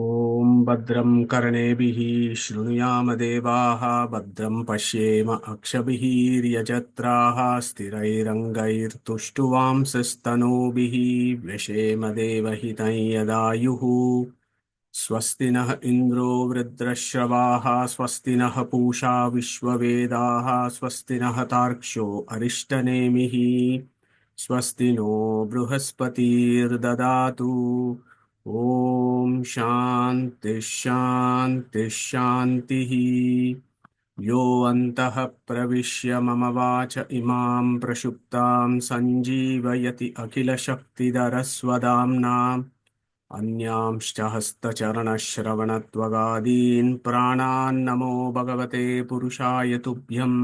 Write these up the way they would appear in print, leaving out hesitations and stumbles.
ॐ भद्रं कर्णेभिः शृणुयाम देवाः भद्रं पश्येम अक्षभिर्यजत्राः स्थिरैरङ्गैर्तुष्टुवांसस्तनूभिः व्यशेम देवहितं यदायुः स्वस्ति नः इन्द्रो वृद्धश्रवाः स्वस्ति नः पूषा विश्ववेदाः स्वस्ति नः तार्क्ष्यो अरिष्टनेमिः स्वस्ति नो बृहस्पतिर्ददातु ॐ शान्ति शान्ति शान्तिः यो अन्तः प्रविश्य मम वाच इमां प्रक्षुप्तां सञ्जीवयति अखिलशक्तिधरस्वधाम्ना अन्यांश्च हस्तचरणश्रवणत्वगादीन् प्राणान्नमो भगवते पुरुषाय तुभ्यम्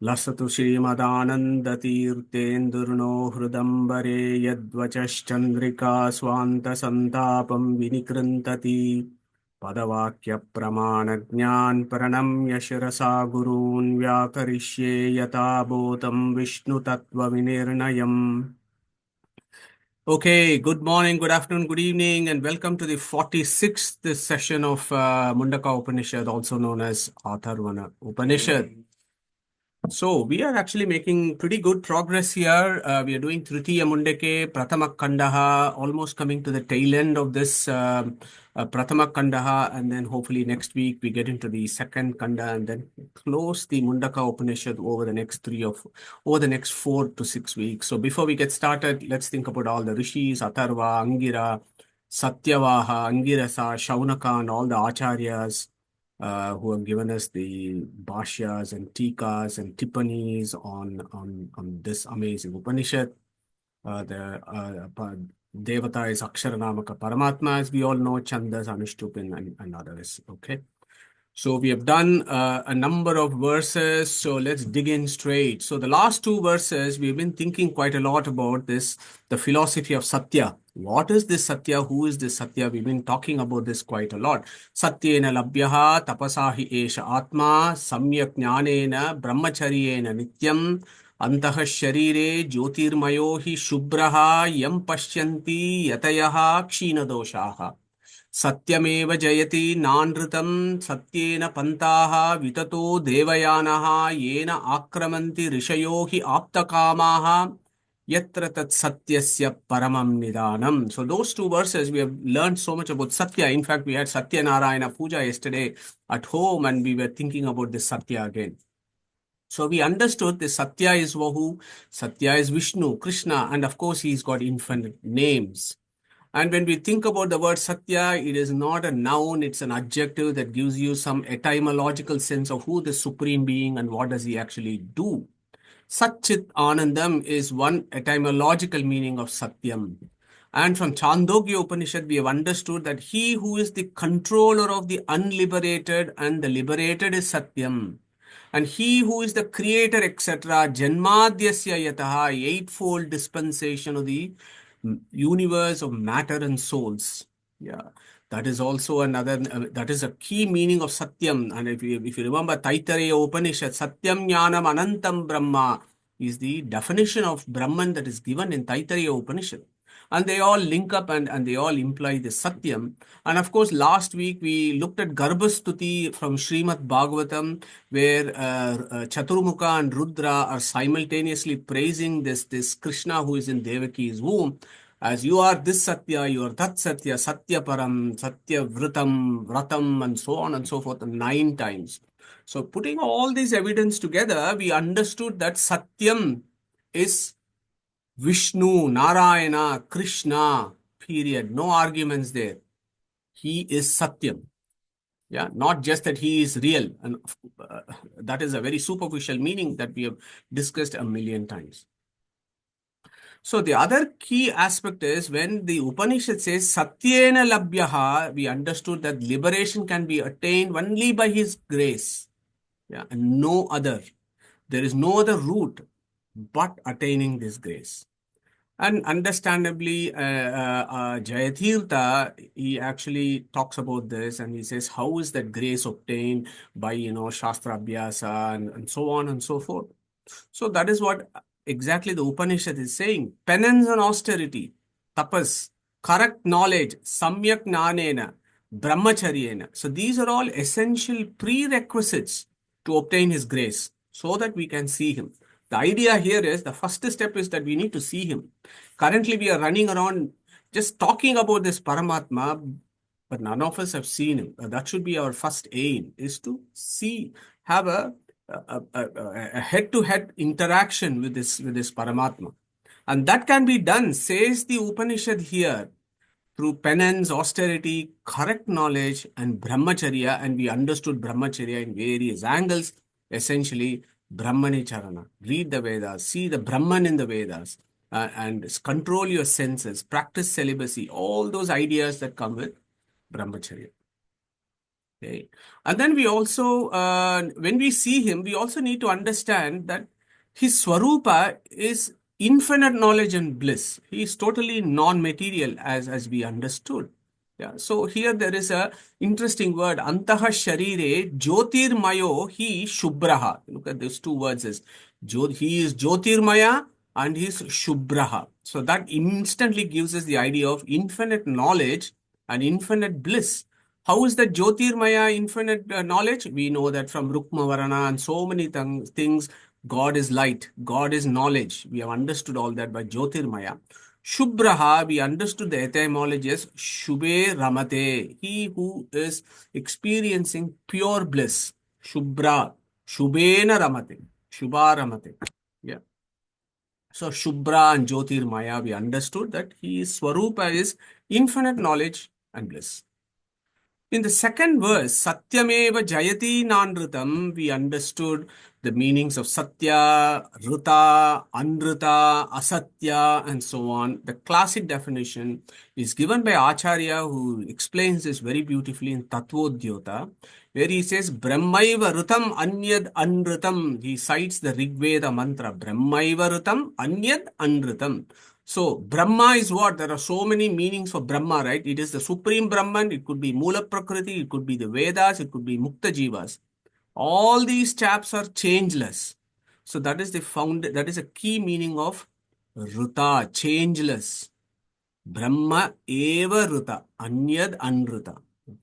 लसतु श्रीमदानन्दतीर्थेन्दुर्नो हृदम्बरे यद्वचश्चन्द्रिका स्वान्तसन्तापं विनिकृन्तति पदवाक्यप्रमाणज्ञान् प्रणम्य शिरसा गुरून् व्याकरिष्ये यथाभूतं विष्णुतत्त्वविनिर्णयम्. Okay, good morning, good afternoon, good evening, and welcome to the 46th session of Mundaka Upanishad, also known as Atharvana Upanishad. So we are actually making pretty good progress here. We are doing Tritiya Mundake, Prathama Kandaha, almost coming to the tail end of this Prathama Kandaha, and then hopefully next week we get into the second Kanda and then close the Mundaka Upanishad over the next 4 to 6 weeks. So before we get started, let's think about all the rishis, Atharva, Angira, Satyavaha, Angirasa, Shuanaka, and all the acharyas who have given us the bhashyas and tikas and tippanis on this amazing Upanishad. The Devata is Aksharanamaka Paramatma, as we all know, Chandas, Anuštupin, and others. Okay. So we have done a number of verses. So let's dig in straight. So the last two verses, we've been thinking quite a lot about this, the philosophy of Satya. What is this Satya? Who is this Satya? We've been talking about this quite a lot. Satyena labhyaha tapasahi esha atma samyak jnanena brahmacharyena nityam antah sharire jyotirmayo hi shubbraha yam pashyanti yatayaha kshinadoshaha. सत्यमेव जयति नानृतं सत्येन पंताः विततो देवयानः येन आक्रमन्ति ऋषयो हि आप्तकामाः यत्र तत् सत्यस्य परमं निदानम्. So those two verses we have learned so much about Satya. In fact, we had Satya Narayana Puja yesterday at home and we were thinking about this Satya again. So we understood this Satya is Vahu, Satya is Vishnu, Krishna, and of course he's got infinite names. And when we think about the word Satya, it is not a noun, it's an adjective that gives you some etymological sense of who the supreme being and what does he actually do. Satchit Anandam is one etymological meaning of Satyam. And from Chandogya Upanishad, we have understood that he who is the controller of the unliberated and the liberated is Satyam. And he who is the creator, etc., Janmadhyasya Yataha, eightfold dispensation of the universe of matter and souls. Yeah, that is also another, that is a key meaning of Satyam. And if you remember Taittiriya Upanishad, Satyam Jnanam Anantam Brahma is the definition of Brahman that is given in Taittiriya Upanishad. And they all link up and they all imply the Satyam. And of course, last week we looked at Garbhastuti from Srimad Bhagavatam, where Chaturmukha and Rudra are simultaneously praising this Krishna who is in Devaki's womb. As you are this Satya, you are that Satya, Satya Param, Satya Vratam, Vratam, and so on and so forth, 9 times. So putting all this evidence together, we understood that Satyam is Vishnu, Narayana, Krishna, period. No arguments there. He is Satyam. Yeah, not just that he is real. And that is a very superficial meaning that we have discussed a million times. So the other key aspect is when the Upanishad says Satyena Labhyaha, we understood that liberation can be attained only by his grace. Yeah, and no other. There is no other route but attaining this grace. And understandably, Jayatirtha, he actually talks about this and he says, how is that grace obtained by, Shastra Abhyasa and so on and so forth. So that is what exactly the Upanishad is saying. Penance and austerity, tapas, correct knowledge, samyak jnanena, brahmacharyena. So these are all essential prerequisites to obtain his grace so that we can see him. The idea here is the first step is that we need to see him. Currently, we are running around just talking about this Paramatma, but none of us have seen him. That should be our first aim, is to see, have a head-to-head interaction with this Paramatma. And that can be done, says the Upanishad here, through penance, austerity, correct knowledge, and brahmacharya. And we understood brahmacharya in various angles. Essentially, Brahmani Charana. Read the Vedas, see the Brahman in the Vedas, and control your senses, practice celibacy, all those ideas that come with brahmacharya. Okay. And then we also, when we see him, we also need to understand that his Swarupa is infinite knowledge and bliss. He is totally non-material as we understood. Yeah. So here there is a interesting word, Antaha Sharire Jyotirmayo He Shubhraha. Look at these two words. He is Jyotirmaya and he is Shubhraha. So that instantly gives us the idea of infinite knowledge and infinite bliss. How is that Jyotirmaya infinite knowledge? We know that from Rukmavarana and so many things, God is light, God is knowledge. We have understood all that by Jyotirmaya. Shubhraha, we understood the etymology as Shubhe Ramate, he who is experiencing pure bliss. Shubhra, Shubhena Ramate, Shubha Ramate. Yeah. So Shubhra and Jyotirmaya, we understood that his Swarupa is infinite knowledge and bliss. In the second verse, Satyameva Jayati Nanrutam, we understood the meanings of Satya, Ruta, Anruta, Asatya, and so on. The classic definition is given by Acharya, who explains this very beautifully in Tattvodyota, where he says, Brahmaiva Rutam Anyad Anrutam. He cites the Rig Veda mantra, Brahmaiva Rutam Anyad Anrutam. So, Brahma is what? There are so many meanings for Brahma, right? It is the supreme Brahman. It could be Mula Prakriti. It could be the Vedas. It could be Mukta Jivas. All these chaps are changeless. So, that is that is a key meaning of Ruta, changeless. Brahma eva Ruta, Anyad Anruta.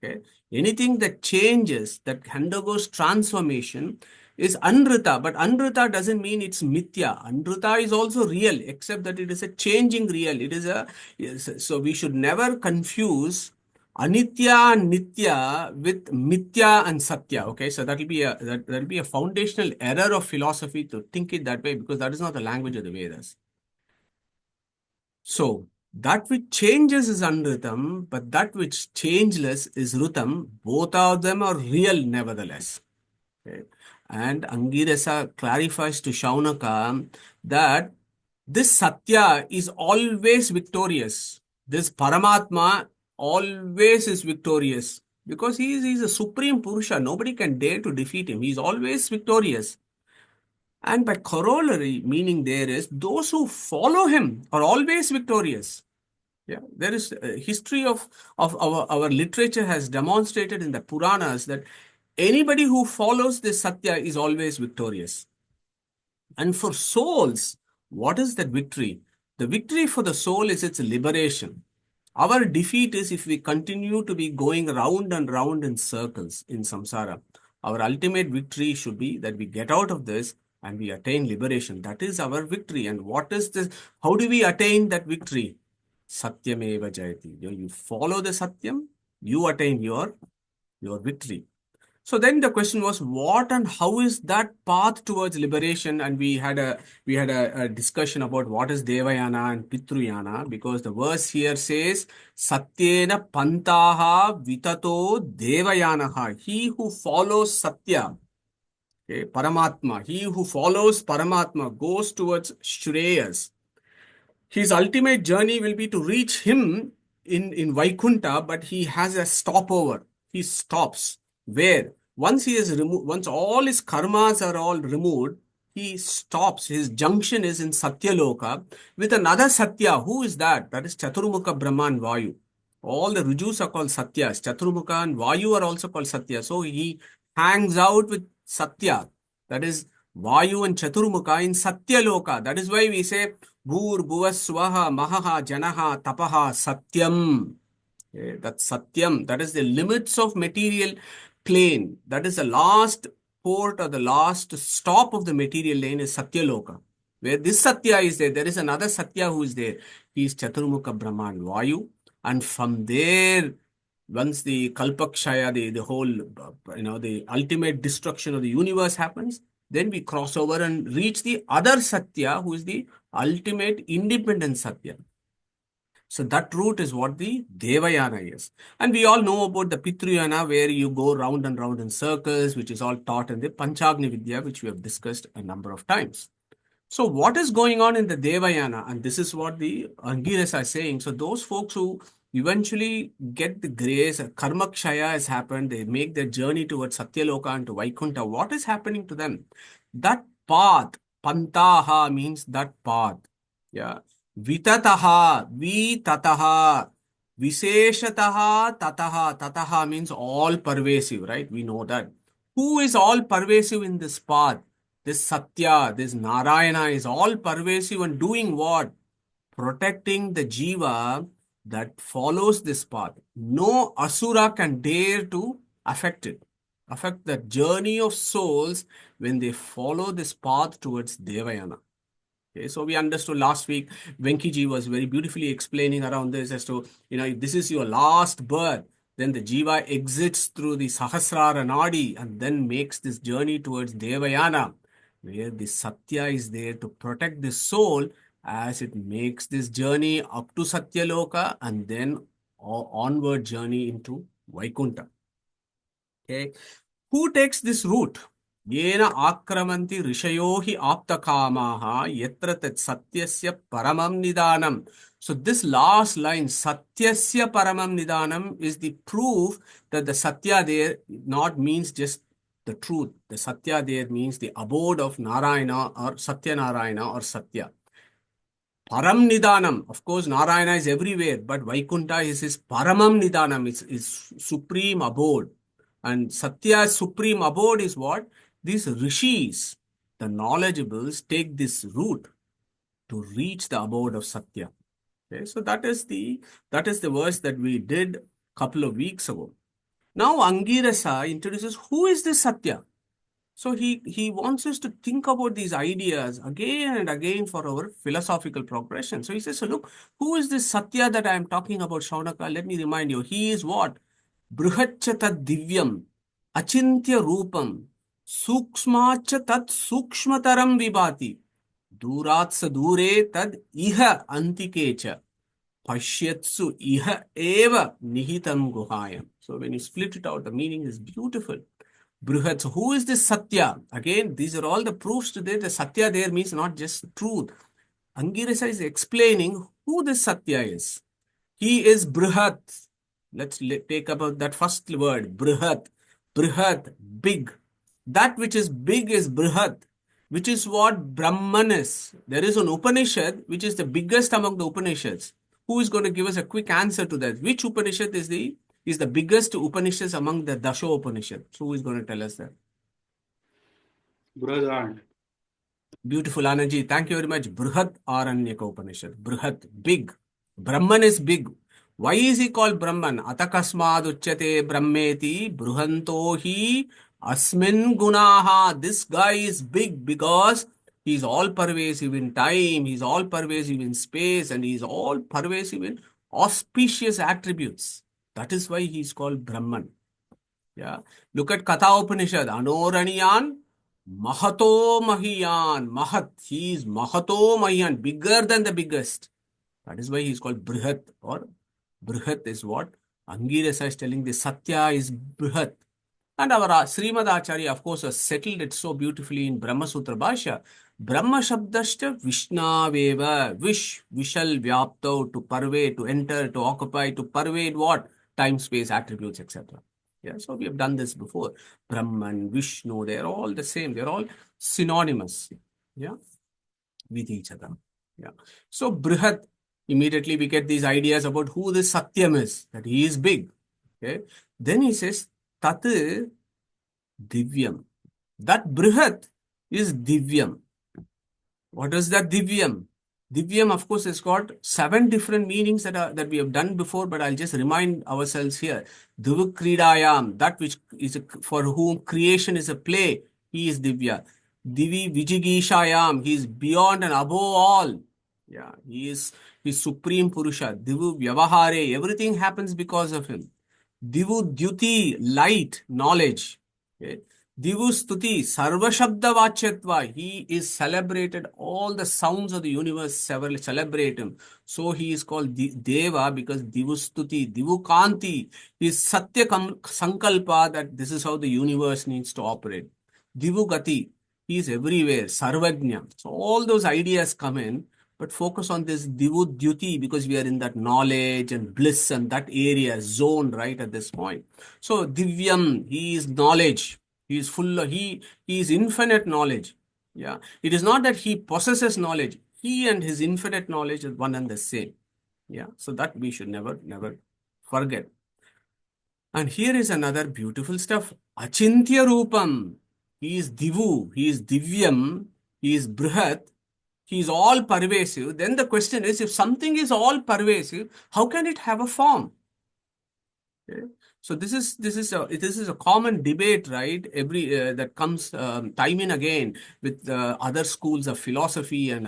Okay. Anything that changes, that undergoes transformation, is Anrita, but Anrita doesn't mean it's Mithya. Anrita is also real, except that it is a changing real. It is so we should never confuse Anitya and Nitya with Mithya and Satya. Okay, so that'll be a foundational error of philosophy to think it that way, because that is not the language of the Vedas. So that which changes is Anritam, but that which changeless is Rutam. Both of them are real nevertheless. Okay. And Angirasa clarifies to Shuanaka that this Satya is always victorious. This Paramatma always is victorious, because he is a supreme Purusha. Nobody can dare to defeat him. He is always victorious. And by corollary, meaning there is, those who follow him are always victorious. Yeah, there is a history of our literature has demonstrated in the Puranas that anybody who follows this Satya is always victorious. And for souls, what is that victory? The victory for the soul is its liberation. Our defeat is if we continue to be going round and round in circles in samsara. Our ultimate victory should be that we get out of this and we attain liberation. That is our victory. And what is this? How do we attain that victory? Satyameva Jayati. You follow the Satyam, you attain your victory. So then the question was, what and how is that path towards liberation? And we had a discussion about what is Devayana and Pitruyana, because the verse here says, Satyena Pantaha Vitato Devayanaha. He who follows Satya, okay, Paramatma, he who follows Paramatma goes towards Shreyas. His ultimate journey will be to reach him in Vaikunta, but he has a stopover. He stops. Where? Once he is removed, once all his karmas are all removed, he stops. His junction is in Satyaloka with another Satya. Who is that? That is Chaturmukha Brahma and Vayu. All the Rujus are called Satyas. Chaturmukha and Vayu are also called Satya. So he hangs out with Satya. That is Vayu and Chaturmukha in Satyaloka. That is why we say Bhur Bhuvaswaha Mahaha Janaha Tapaha Satyam. Okay, that's Satyam. That is the limits of material plane. That is the last port or the last stop of the material lane is Satyaloka. Where this Satya is there, there is another Satya who is there. He is Chaturmukha Brahman, Vayu. And from there, once the Kalpakshaya, the whole, the ultimate destruction of the universe happens, then we cross over and reach the other Satya, who is the ultimate independent Satya. So that route is what the Devayana is. And we all know about the Pitruyana, where you go round and round in circles, which is all taught in the Panchagni Vidya, which we have discussed a number of times. So what is going on in the Devayana? And this is what the Angirasa is saying. So those folks who eventually get the grace, Karmakshaya has happened, they make their journey towards Satyaloka and to Vaikuntha. What is happening to them? That path, Pantaha means that path. Yeah. Vitataha, Vitataha, Visheshataha, Tataha. Tataha means all pervasive, right? We know that. Who is all pervasive in this path? This Satya, this Narayana is all pervasive and doing what? Protecting the Jiva that follows this path. No Asura can dare to affect it, affect the journey of souls when they follow this path towards Devayana. Okay, so we understood last week, Venkiji was very beautifully explaining around this as to, if this is your last birth, then the Jiva exits through the Sahasrara Nadi and then makes this journey towards Devayana, where the Satya is there to protect the soul as it makes this journey up to Satyaloka and then onward journey into Vaikuntha. Okay, who takes this route? Yena akramanti rishayohi aptakamaha yatra tat satyasya paramam nidanam. So this last line, satyasya paramam nidanam, is the proof that the satya there not means just the truth. The satya there means the abode of Narayana or Satya Narayana or Satya. Param Nidanam. Of course, Narayana is everywhere, but Vaikuntha is his Paramam Nidanam, is supreme abode. And Satya's supreme abode is what? These rishis, the knowledgeables, take this route to reach the abode of Satya. Okay, so that is the verse that we did a couple of weeks ago. Now Angirasa introduces who is this Satya? So he wants us to think about these ideas again and again for our philosophical progression. So he says, so look, who is this Satya that I am talking about, Shuanaka? Let me remind you, he is what? Brihachata Divyam, Achintya Rupam, Sukshmacha Tat Sukshmataram Vibhati, Duratsa Dure Tad Iha Antikecha, Pashyatsu Iha Eva Nihitam Guhayam. So when you split it out, the meaning is beautiful. Brihat. So who is this Satya? Again, these are all the proofs today. The Satya there means not just truth. Angirasa is explaining who this Satya is. He is Brihat. Let's take about that first word, Brihat. Brihat, big. That which is big is Brihat, which is what Brahman is. There is an Upanishad which is the biggest among the Upanishads. Who is going to give us a quick answer to that? Which Upanishad is the biggest Upanishads among the Dasha Upanishad? So who is going to tell us that? Brother. Beautiful, Ananji. Thank you very much. Brihat Aranyaka Upanishad. Brihat, big. Brahman is big. Why is he called Brahman? Atakasmad uchyate brahmeti bruhanto hi asmin gunaha. This guy is big because he's all pervasive in time, he's all pervasive in space, and he's all pervasive in auspicious attributes. That is why he's called Brahman. Yeah. Look at Katha Upanishad. Anoraniyan Mahato Mahiyan. Mahat. He is Mahato Mahiyan. Bigger than the biggest. That is why he is called Brihat, or Brihat is what Angirasa is telling. The Satya is Brihat. And our Srimad Acharya, of course, has settled it so beautifully in Brahma Sutra Bhashya. Brahma Shabdashta Vishnaveva. Vishal Vyapto, to pervade, to enter, to occupy, to pervade what? Time, space, attributes, etc. Yeah, so we have done this before. Brahman, Vishnu, they're all the same. They're all synonymous. Yeah, with each other. Yeah. So Brihat, immediately we get these ideas about who this Satyam is, that he is big. Okay. Then he says, Tat Divyam. That Brihat is Divyam. What is that Divyam? Divyam, of course, has got 7 different meanings that we have done before, but I'll just remind ourselves here. Divukridayam, that which is for whom creation is a play, he is Divya. Divi Vijigishayam, he is beyond and above all. Yeah, he's Supreme Purusha. Divu Vyavahare, everything happens because of him. Divu Dyuti, light, knowledge. Okay. Divu Stuti, Sarva Shabda Vachyatva. He is celebrated. All the sounds of the universe celebrate him. So he is called Deva because Divu Stuti, Divu Kanti is Satya Sankalpa, that this is how the universe needs to operate. Divu Gati, he is everywhere. Sarvajna. So all those ideas come in, but focus on this Divu Dyuti because we are in that knowledge and bliss and that area, zone right at this point. So Divyam, he is knowledge. He is he is infinite knowledge. Yeah. It is not that he possesses knowledge. He and his infinite knowledge is one and the same. Yeah. So that we should never forget. And here is another beautiful stuff. Achintya Rupam. He is Divu. He is Divyam. He is Brihat. He is all pervasive. Then the question is, if something is all pervasive, how can it have a form? Okay. So this is a common debate, right? That comes time and again with other schools of philosophy and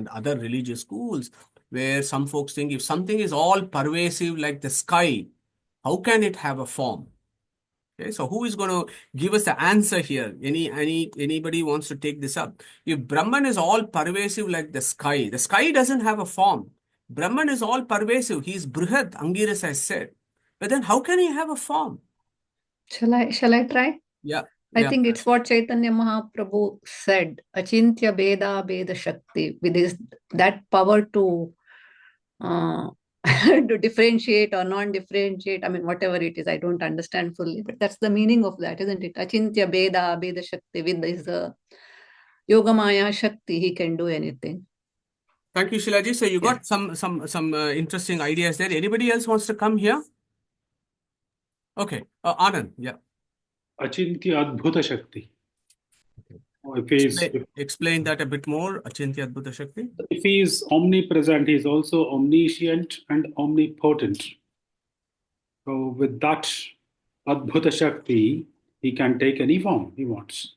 other religious schools, where some folks think if something is all pervasive like the sky, how can it have a form? Okay, so who is going to give us the answer here? Anybody wants to take this up? If Brahman is all pervasive like the sky doesn't have a form. Brahman is all pervasive. He is Brihat, Angirasa has said. But then how can he have a form? Shall I try? Yeah. I think it's what Chaitanya Mahaprabhu said. Achintya Veda Veda Shakti, with that power to to differentiate or non-differentiate. I mean, whatever it is, I don't understand fully, but that's the meaning of that, isn't it? Achintya Veda Veda Shakti, with his Yogamaya Shakti, he can do anything. Thank you, Shilaji. So you got some interesting ideas there. Anybody else wants to come here? Okay, Anand, yeah. Achintya Adbhuta Shakti. Explain that a bit more, Achintya Adbhuta Shakti. If he is omnipresent, he is also omniscient and omnipotent. So with that Adbhuta Shakti, he can take any form he wants.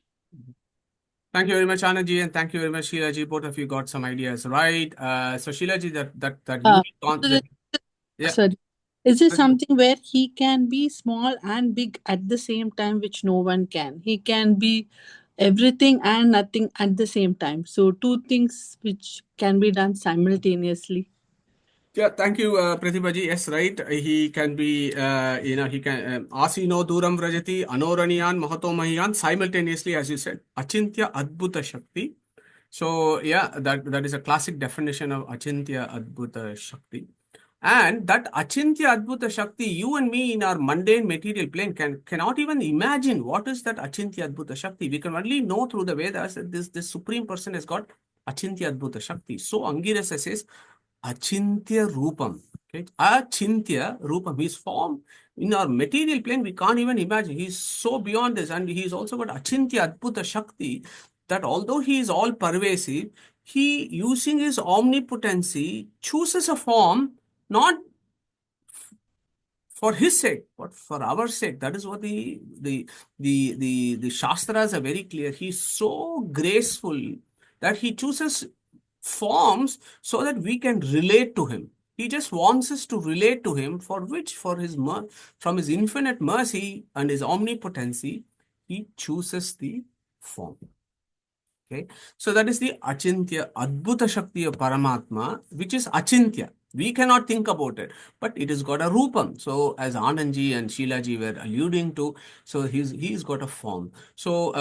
Thank you very much, Anandji, and thank you very much, Sheilaji. Both of you got some ideas right. So Sheilaji, sorry. Is it something where he can be small and big at the same time, which no one can? He can be everything and nothing at the same time. So 2 things which can be done simultaneously. Yeah, thank you, Pratibhaji. Yes, right. He can be, he can, Asino Duram Vrajati, Anoraniyan, Mahato Mahiyan, simultaneously, as you said, Achintya Adbhuta Shakti. So, yeah, that is a classic definition of Achintya Adbhuta Shakti. And that Achintya Adbhuta Shakti, you and me in our mundane material plane cannot even imagine what is that Achintya Adbhuta Shakti. We can only know through the Vedas that this supreme person has got Achintya Adbhuta Shakti. So Angirasa says, Achintya Rupam. Okay? Achintya Rupam. His form in our material plane, we can't even imagine. He's so beyond this. And he's also got Achintya Adbhuta Shakti, that although he is all pervasive, he, using his omnipotency, chooses a form not for his sake, but for our sake. That is what the Shastras are very clear. He's so graceful that he chooses forms so that we can relate to him. He just wants us to relate to him, for his from his infinite mercy and his omnipotency, he chooses the form. Okay, so that is the Achintya Adbhuta Shakti of Paramatma, which is Achintya. We cannot think about it, but it has got a Rupam. So as Anandji and Sheilaji were alluding to, so he's got a form. So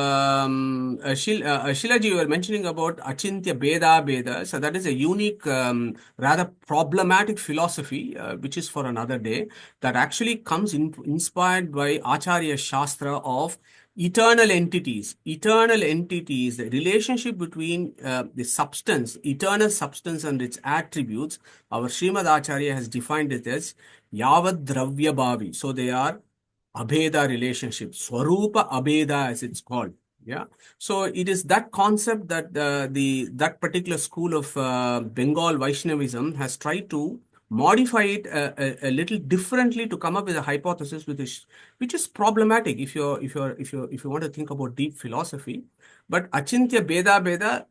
Sheilaji, you were mentioning about Achintya Beda. So that is a unique, rather problematic philosophy, which is for another day, that actually comes inspired by Acharya Shastra of eternal entities, the relationship between the substance, eternal substance and its attributes. Our Srimad Acharya has defined it as Yavad Dravya Bhavi. So they are Abheda relationships, Swarupa Abheda as it's called. Yeah. So it is that concept that that particular school of Bengal Vaishnavism has tried to modify it a little differently to come up with a hypothesis which is problematic if you want to think about deep philosophy. But Achintya Beda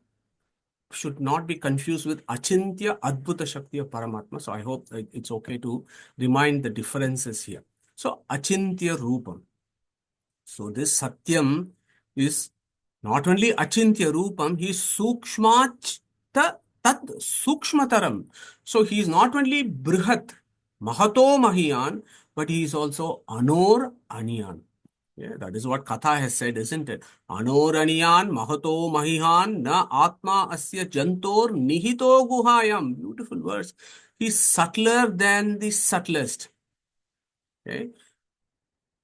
should not be confused with Achintya Adbhuta Shakti of Paramatma. So I hope it's okay to remind the differences here. So Achintya Rupam. So this Satyam is not only Achintya Rupam, he is Sukshmach Tat Sukshmataram. So he is not only Brihat, Mahato Mahiyan, but he is also Anor Aniyan. Yeah, that is what Katha has said, isn't it? Anor Aniyan, Mahato Mahiyan, Na Atma Asya Jantor Nihito Guhayam. Beautiful verse. He is subtler than the subtlest. Okay.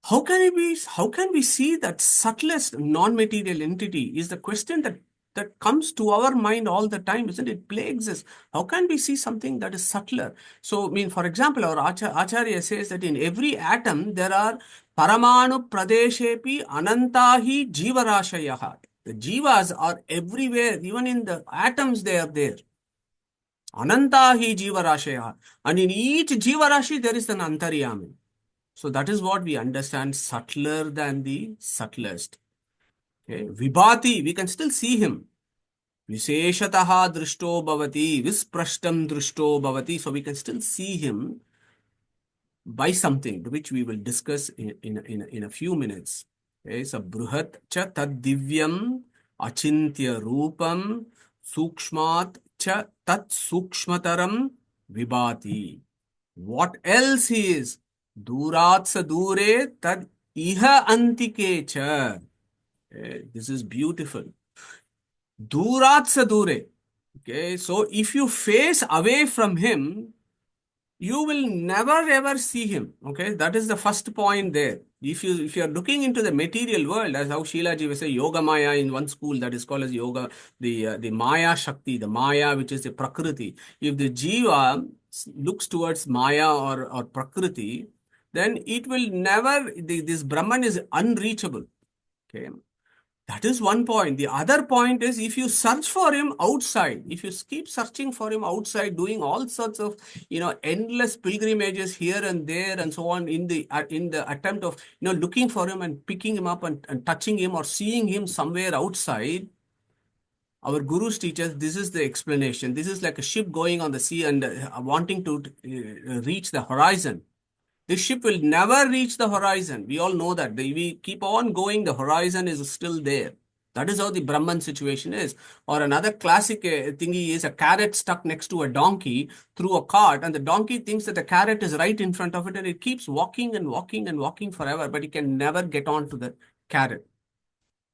How can we see that subtlest non-material entity is the question that comes to our mind all the time, isn't it? Plagues us. How can we see something that is subtler? So, I mean, for example, our Acharya says that in every atom there are Paramanu Pradeshepi Anantahi Jivarashayaha. The Jivas are everywhere, even in the atoms they are there. Anantahi Jivarashayaha. And in each Jivarashi there is an Antaryami. So that is what we understand, subtler than the subtlest. Okay. Vibhati, we can still see him. Visheshataha drishto bhavati, visprashtam drishto bhavati. So we can still see him by something, which we will discuss in a few minutes. Okay. So bruhat cha tad divyam achintya rupam sukshmat cha tat sukshmataram vibhati. What else he is? Durat sa dure tad iha antike cha. This is beautiful. Durat sa dure. Okay, so if you face away from him, you will never ever see him. Okay, that is the first point there. If you are looking into the material world, as how Sheila ji will say, Yoga Maya in one school that is called as Yoga, the Maya Shakti, the Maya which is the Prakriti. If the Jiva looks towards Maya or Prakriti, then it will never, this Brahman is unreachable. Okay. That is one point. The other point is if you search for him outside, if you keep searching for him outside, doing all sorts of, endless pilgrimages here and there and so on in the attempt of, looking for him and picking him up and touching him or seeing him somewhere outside, our gurus teach us this is the explanation. This is like a ship going on the sea and wanting to reach the horizon. This ship will never reach the horizon. We all know that. We keep on going, the horizon is still there. That is how the Brahman situation is. Or another classic thingy is a carrot stuck next to a donkey through a cart, and the donkey thinks that the carrot is right in front of it, and it keeps walking and walking and walking forever, but it can never get on to the carrot.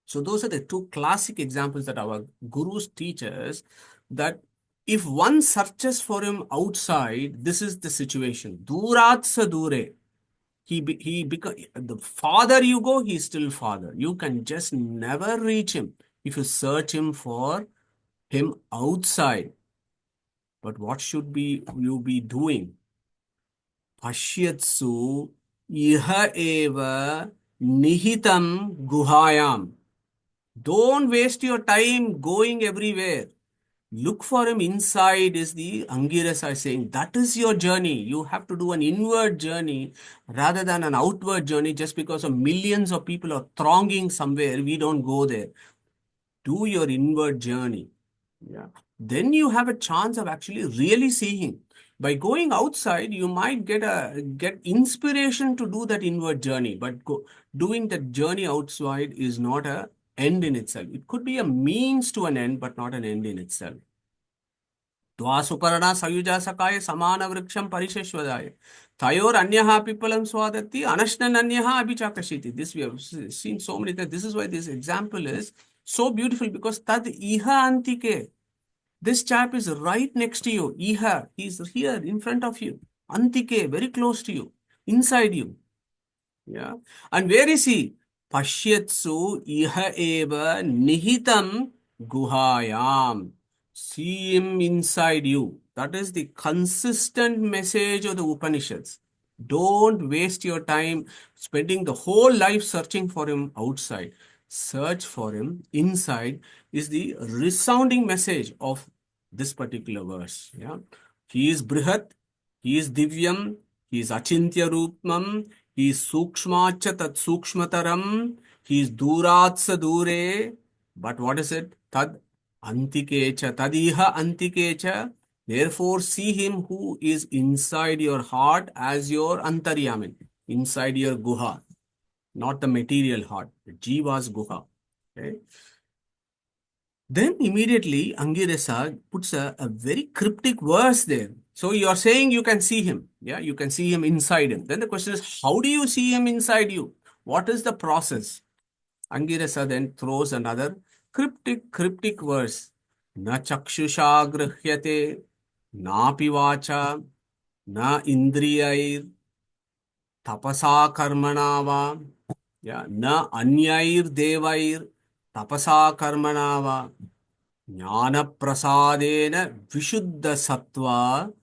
So those are the two classic examples that our gurus teach us, that if one searches for him outside, this is the situation. Durat sa dure. The farther you go, he's still farther. You can just never reach him if you search him for him outside. But what should you be doing? Pashyatsu iha eva nihitam guhayam. Don't waste your time going everywhere. Look for him inside, is the Angirasa saying. That is your journey. You have to do an inward journey rather than an outward journey just because of millions of people are thronging somewhere. We don't go there. Do your inward journey. Yeah. Then you have a chance of actually really seeing. By going outside, you might get inspiration to do that inward journey. But doing that journey outside is not an end in itself. It could be a means to an end, but not an end in itself. Dvasuparana sayuja sakaya samana vriksham parisheshwadaye. Thayor anyaha pipalam swadati anashnan anyaha abhichakashiti. This we have seen so many times. This is why this example is so beautiful, because tad iha antike. This chap is right next to you. Iha, he's here in front of you. Antike, very close to you, inside you. Yeah. And where is he? Pashyatsu iha eva nihitam guhayam. See him inside you. That is the consistent message of the Upanishads. Don't waste your time spending the whole life searching for him outside. search for him inside is the resounding message of this particular verse. Yeah, he is Brihat, he is Divyam, he is Achintya Rupmam, he is Sukshmacha Tat Sukshmataram, he is Duratsa Dure. But what is it? Tad Antikecha, Tadiha Antikecha. Therefore, see him who is inside your heart as your Antaryamin, inside your Guha, not the material heart, the Jiva's Guha. Okay. Then immediately Angirasa puts a very cryptic verse there. So you are saying you can see him. Yeah, you can see him inside him. Then the question is, how do you see him inside you? What is the process? Angirasa then throws another cryptic verse. Na chakshusha grihyate, na pivacha, na indriyair, tapasa karmanava, yeah, na anyair devair, tapasa karmanava, jnana prasadena vishuddha sattva,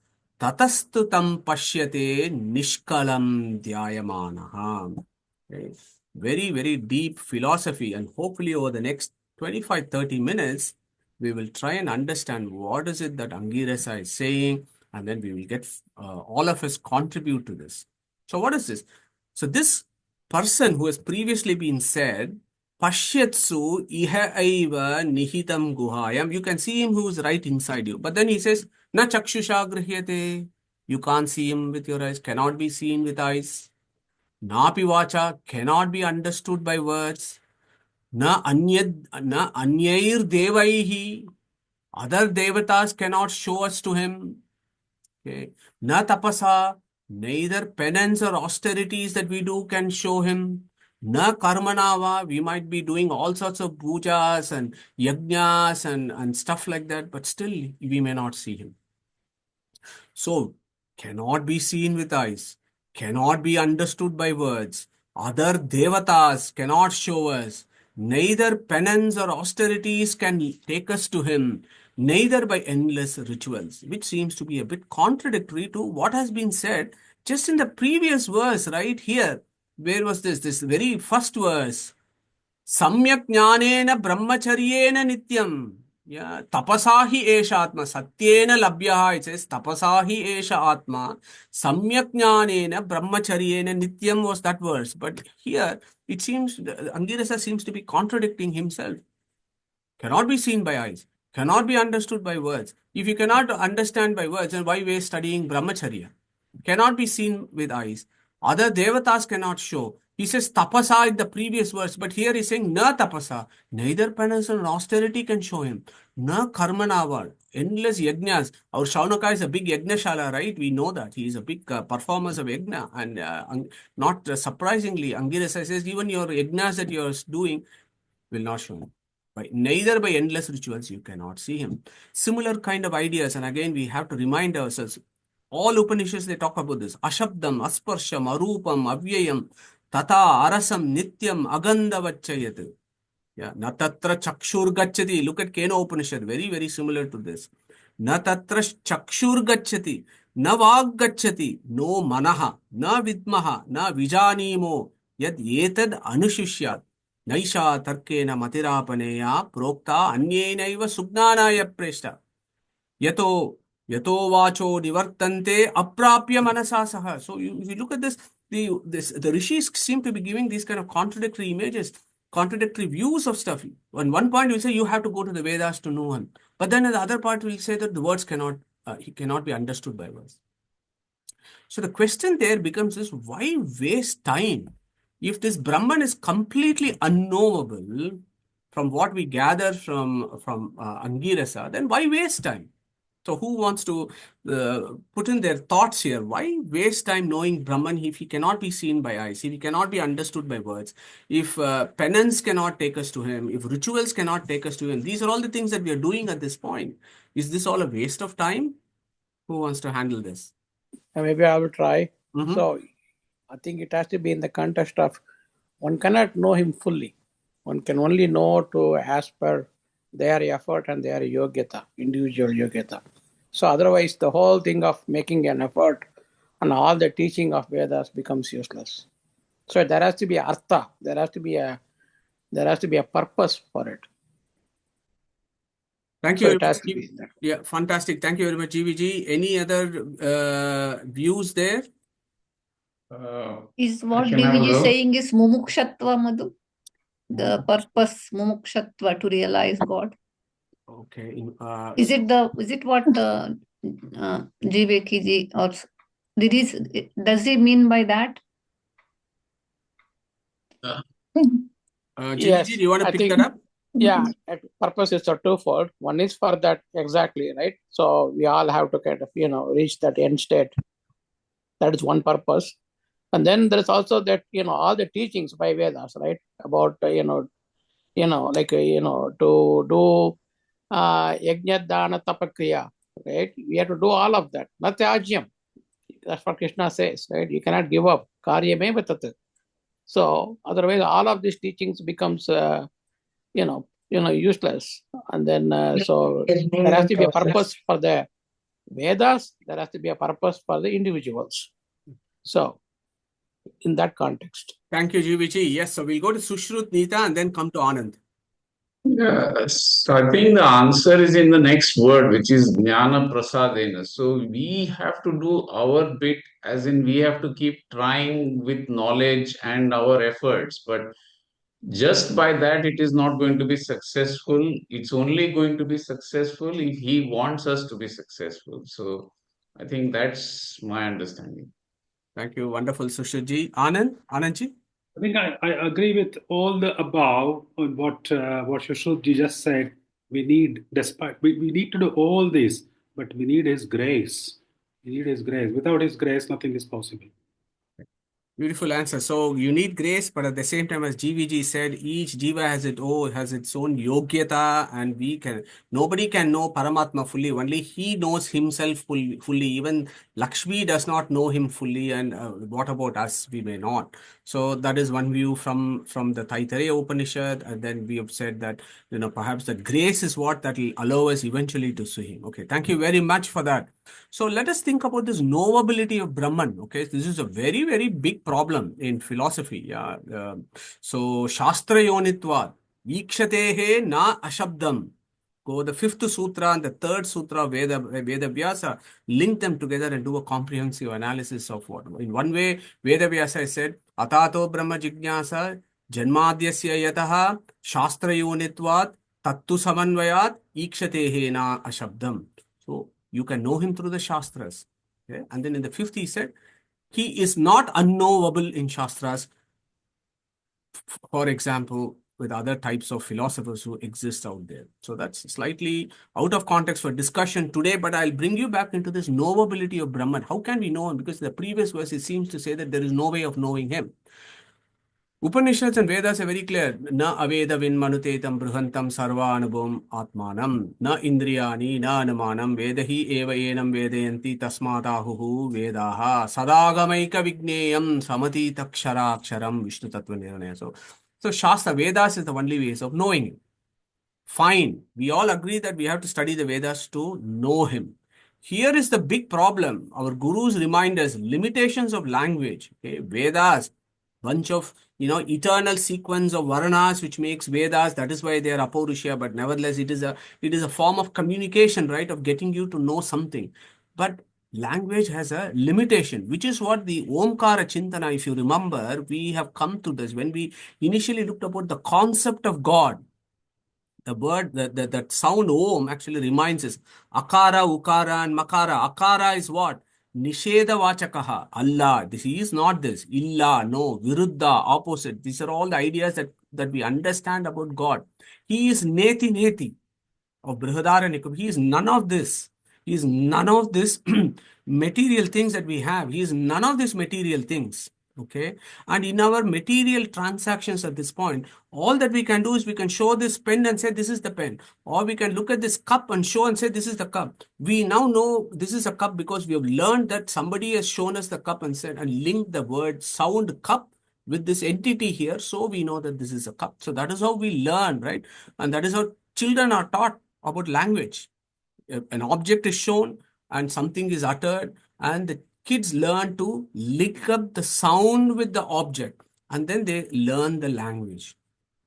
tatastu tam pashyate nishkalam dhyayamanaha. Okay. Very, very deep philosophy, and hopefully over the next 25-30 minutes, we will try and understand what is it that Angirasa is saying, and then we will get all of us contribute to this. So what is this? So this person who has previously been said, Pashyatsu iha aiva nihitam guhayam, you can see him who is right inside you. But then he says, na chakshusha grihyate, you can't see him with your eyes, cannot be seen with eyes. Napi vacha, cannot be understood by words. Na anyair devaihi, other devatas cannot show us to him. Okay. Na tapasa, neither penance or austerities that we do can show him. Na karmanava, we might be doing all sorts of pujas and yajnas and stuff like that, but still we may not see him. So, cannot be seen with eyes, cannot be understood by words. Other devatas cannot show us. Neither penance or austerities can take us to him, neither by endless rituals, which seems to be a bit contradictory to what has been said just in the previous verse right here. Where was this? This very first verse. Samyak jnanena brahmacharyena nityam. Yeah, tapasahi esha atma satyena labhyaha. It says tapasahi esha atma samyak jnanena brahmacharyena nityam was that verse. But here it seems Angirasa seems to be contradicting himself. Cannot be seen by eyes, cannot be understood by words. If you cannot understand by words, then why waste studying brahmacharya? Cannot be seen with eyes. Other devatas cannot show. He says tapasa in the previous verse, but here he's saying na tapasa. Neither penance nor austerity can show him. Na karmanava. Endless yajnas. Our Shuanaka is a big yajnashala, right? We know that. He is a big performer of yajna. And not surprisingly, Angirasa says even your yajnas that you are doing will not show him. Neither by endless rituals you cannot see him. Similar kind of ideas, and again we have to remind ourselves, all Upanishads they talk about this. Ashabdam, asparsham, arupam, avyayam, tata, arasam, nityam, agandavachayat. Yeah, na tatra chakshur gacchati. Look at Kena Upanishad, very, very similar to this. Na tatra chakshur gacchati, na vag gacchati, no manaha, na vidmaha, na vijanimo, yad etad anushishyat. Naisha tarkena matirapaneya prokta anyenaiva sugnanaya preshta. Yato vacho nivartante aprapya manasasaha. So if you look at this, the rishis seem to be giving these kind of contradictory images, contradictory views of stuff. On one point, you say you have to go to the Vedas to know one. But then at the other part, we'll say that the words cannot be understood by words. So the question there becomes this, why waste time? If this Brahman is completely unknowable from what we gather from Angirasa, then why waste time? So who wants to put in their thoughts here? Why waste time knowing Brahman if he cannot be seen by eyes, if he cannot be understood by words, if penance cannot take us to him, if rituals cannot take us to him? These are all the things that we are doing at this point. Is this all a waste of time? Who wants to handle this? Maybe I will try. Mhm. So I think it has to be in the context of one cannot know him fully. One can only know to as per their effort and their yogyata, individual yogyata. So otherwise the whole thing of making an effort and all the teaching of Vedas becomes useless. So there has to be artha, there has to be a There has to be a purpose for it. Thank So you it very has much. to be that. Yeah, fantastic. Thank you very much, GVG. Any other views there? Is I what can have a DVG go. saying is mumukshatva, Madhu? The purpose, mumukshatva, to realize God. Okay. Is it what GVK ji or does he mean by that? GVG, Yes, do you want to I pick think, that up? yeah, purpose is a twofold. One is for that exactly, right? So we all have to kind of, reach that end state. That is one purpose. And then there is also that, all the teachings by Vedas, right? About, to do yajna, dana, tapakriya, right? We have to do all of that. Natyajyam. That's what Krishna says, right? You cannot give up. Karyame vatat. So otherwise, all of these teachings becomes, useless. And then, so there has to be a purpose for the Vedas. There has to be a purpose for the individuals. So in that context. Thank you, GVG. Yes, so we'll go to Sushrut, Neeta, and then come to Anand. Yes, so I think the answer is in the next word, which is Jnana Prasadena. So we have to do our bit, as in we have to keep trying with knowledge and our efforts. But just by that, it is not going to be successful. It's only going to be successful if he wants us to be successful. So I think that's my understanding. Thank you. Wonderful, Sushrutji. Anandji? I think I agree with all the above on what Shushrutji just said. We need, we need to do all this, but we need His grace. We need His grace. Without His grace, nothing is possible. Beautiful answer. So you need grace, but at the same time, as GVG said, each jiva has its own yogyata, and nobody can know Paramatma fully. Only he knows himself fully. Even Lakshmi does not know him fully, and what about us? We may not. So that is one view from the Taittiriya Upanishad, and then we have said that perhaps the grace is what that will allow us eventually to see him. Okay, thank you very much for that. So let us think about this knowability of Brahman. Okay, this is a very, very big problem in philosophy. Yeah. So Shastra Yonitvat, Vikshatehe na Ashabdam. Go the fifth sutra and the third sutra, Veda Vyasa, link them together and do a comprehensive analysis of what. In one way, Veda Vyasa said, Atato Brahma Jignasa, Janmadhyasya Yataha, Shastra Yonitvat, Tattu Samanvayat, Ikshatehe na Ashabdam. So you can know him through the Shastras. Okay? And then in the fifth, he said, he is not unknowable in Shastras. For example, with other types of philosophers who exist out there. So that's slightly out of context for discussion today, but I'll bring you back into this knowability of Brahman. How can we know him? Because the previous verse, it seems to say that there is no way of knowing him. Upanishads and Vedas are very clear. Na aveda vin manutetam bruhantam sarva anubham atmanam. Na indriyani na anumanam vedahi eva enam vedayanti tasmatahuhu vedaha sadagamaika vigneyam samati taksharaksharam vishnu tattva nirnaya. So Shastra, Vedas is the only ways of knowing him. Fine. We all agree that we have to study the Vedas to know him. Here is the big problem. Our gurus remind us limitations of language. Okay? Vedas, bunch of eternal sequence of Varanas which makes Vedas. That is why they are Apaurusha, but nevertheless it is a form of communication, right? Of getting you to know something. But language has a limitation, which is what the Omkara Chintana, if you remember, we have come to this. When we initially looked about the concept of God, the word, that sound Om actually reminds us, Akara, Ukara, and Makara. Akara is what? Nisheda Vachakaha, Allah. He is not this. Illa, no. Viruddha, opposite. These are all the ideas that we understand about God. He is Neti Neti of Brihadaranyaka. He is none of this. He is none of this material things that we have. He is none of these material things. Okay. And in our material transactions at this point, all that we can do is we can show this pen and say, this is the pen. Or we can look at this cup and show and say, this is the cup. We now know this is a cup because we have learned that somebody has shown us the cup and said, and linked the word sound cup with this entity here. So we know that this is a cup. So that is how we learn, right? And that is how children are taught about language. An object is shown and something is uttered, and the kids learn to lick up the sound with the object, and then they learn the language.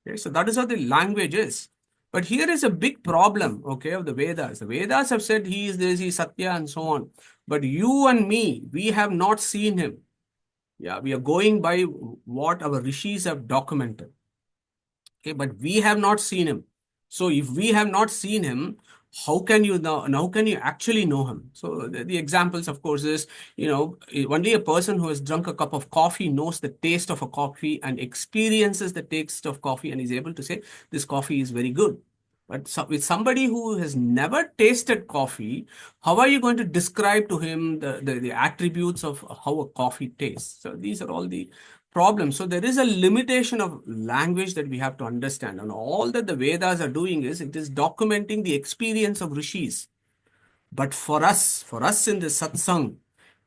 Okay, so that is how the language is. But here is a big problem, okay, of the Vedas. The Vedas have said he is this, he is Satya, and so on. But you and me, we have not seen him. Yeah, we are going by what our rishis have documented. Okay, but we have not seen him. So if we have not seen him, how can you know? How can you actually know him? So the examples, of course, is only a person who has drunk a cup of coffee knows the taste of a coffee and experiences the taste of coffee and is able to say this coffee is very good. But with somebody who has never tasted coffee, how are you going to describe to him the attributes of how a coffee tastes? So these are all the problems. So there is a limitation of language that we have to understand. And all that the Vedas are doing is it is documenting the experience of rishis. But for us in the satsang,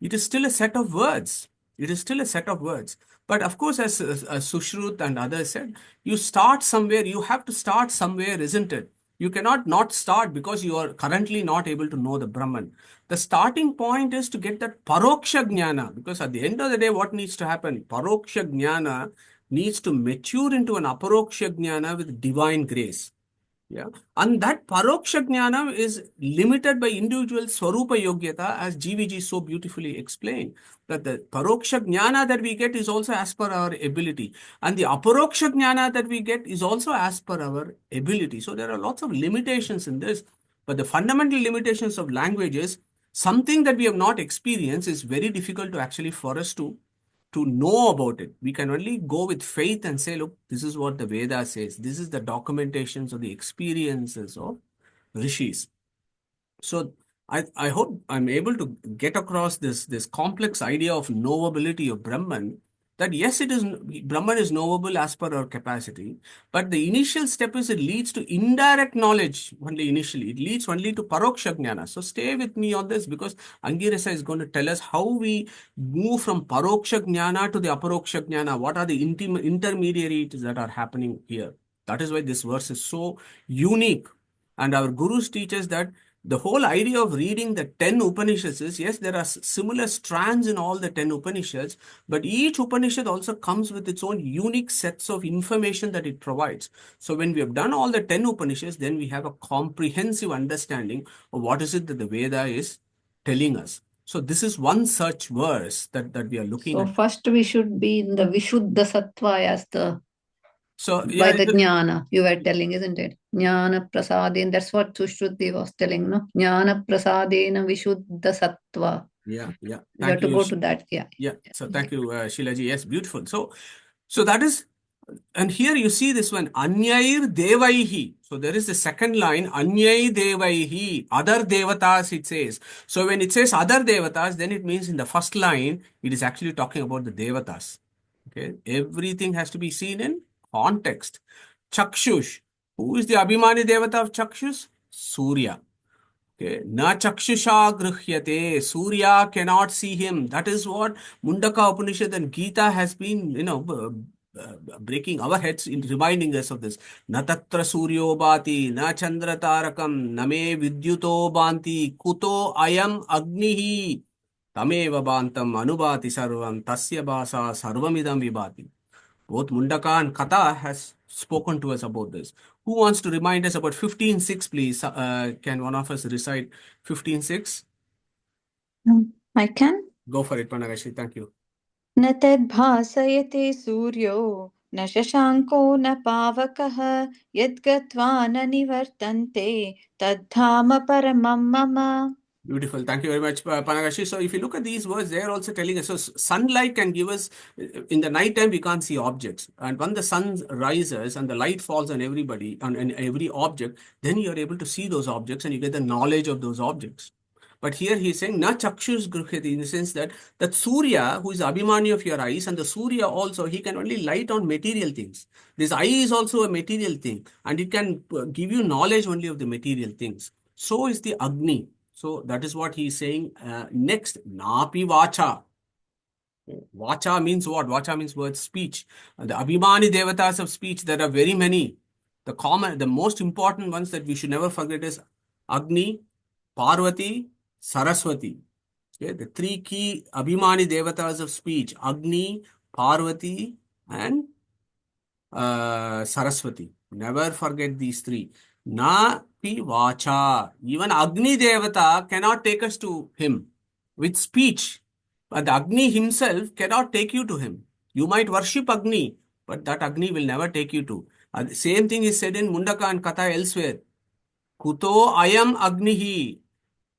it is still a set of words. It is still a set of words. But of course, as Sushrut and others said, you start somewhere, you have to start somewhere, isn't it? You cannot not start because you are currently not able to know the Brahman. The starting point is to get that paroksha jnana, because at the end of the day, what needs to happen? Paroksha jnana needs to mature into an aparoksha jnana with divine grace. Yeah. And that paroksha jnana is limited by individual swarupa yogyata, as GVG so beautifully explained. That the paroksha jnana that we get is also as per our ability. And the aparoksha jnana that we get is also as per our ability. So there are lots of limitations in this. But the fundamental limitations of language is something that we have not experienced is very difficult to actually for us to know about it. We can only go with faith and say, look, this is what the Veda says. This is the documentations of the experiences of rishis. So I hope I'm able to get across this complex idea of knowability of Brahman, that yes, Brahman is knowable as per our capacity, but the initial step is it leads to indirect knowledge only initially. It leads only to paroksha jnana. So stay with me on this, because Angirasa is going to tell us how we move from paroksha jnana to the aparoksha jnana. What are the intermediaries that are happening here? That is why this verse is so unique. And our gurus teach us that the whole idea of reading the 10 Upanishads is, yes, there are similar strands in all the 10 Upanishads, but each Upanishad also comes with its own unique sets of information that it provides. So when we have done all the 10 Upanishads, then we have a comprehensive understanding of what is it that the Veda is telling us. So this is one such verse that we are looking at. So first we should be in the Vishuddha Sattva as the by the jnana you were telling, isn't it? Jnana prasadena, that's what Sushruti was telling, no? Jnana prasadena Vishuddha Sattva. Yeah. You have to go to that. Yeah. So thank you, Shilaji. Yes, beautiful. So that is, and here you see this one, Anyair Devaihi. So there is the second line, Anyai Devaihi, other devatas it says. So when it says other devatas, then it means in the first line, it is actually talking about the devatas. Okay, everything has to be seen in context. Chakshush, who is the Abhimani devata of Chakshush? Surya. Okay. Na chakshusha gruhyate. Surya cannot see him. That is what Mundaka Upanishad and Gita has been, breaking our heads in reminding us of this. Na tatra suryo bhati, na chandra tarakam, na me vidyuto bhanti, kuto ayam agnihi, tameva bhantam anubhati sarvam, tasya bhasa sarvamidam vibhati. Both Mundaka and Katha has spoken to us about this. Who wants to remind us about 15.6, please? Can one of us recite 15.6? I can. Go for it, Panagashi. Thank you. न तद्भासयते सूर्यो न शशाङ्को न पावकः यद्गत्वा न निवर्तन्ते तद्धाम परमं मम. Beautiful. Thank you very much, Panagashi. So if you look at these words, they are also telling us, so sunlight can give us, in the night time, we can't see objects. And when the sun rises and the light falls on everybody, on every object, then you are able to see those objects and you get the knowledge of those objects. But here he is saying, na chakshus gruhyati, in the sense that Surya, who is Abhimani of your eyes, and the Surya also, he can only light on material things. This eye is also a material thing, and it can give you knowledge only of the material things. So is the Agni. So that is what he is saying. Next, napi vacha. Vacha means what? Vacha means word, speech. The Abhimani devatas of speech, there are very many. The most important ones that we should never forget is Agni, Parvati, Saraswati. Okay, the three key Abhimani devatas of speech, Agni, Parvati, and Saraswati. Never forget these three. Na pi vacha. Even Agni Devata cannot take us to him with speech. But the Agni himself cannot take you to him. You might worship Agni, but that Agni will never take you to. The same thing is said in Mundaka and Katha elsewhere. Kuto ayam agnihi.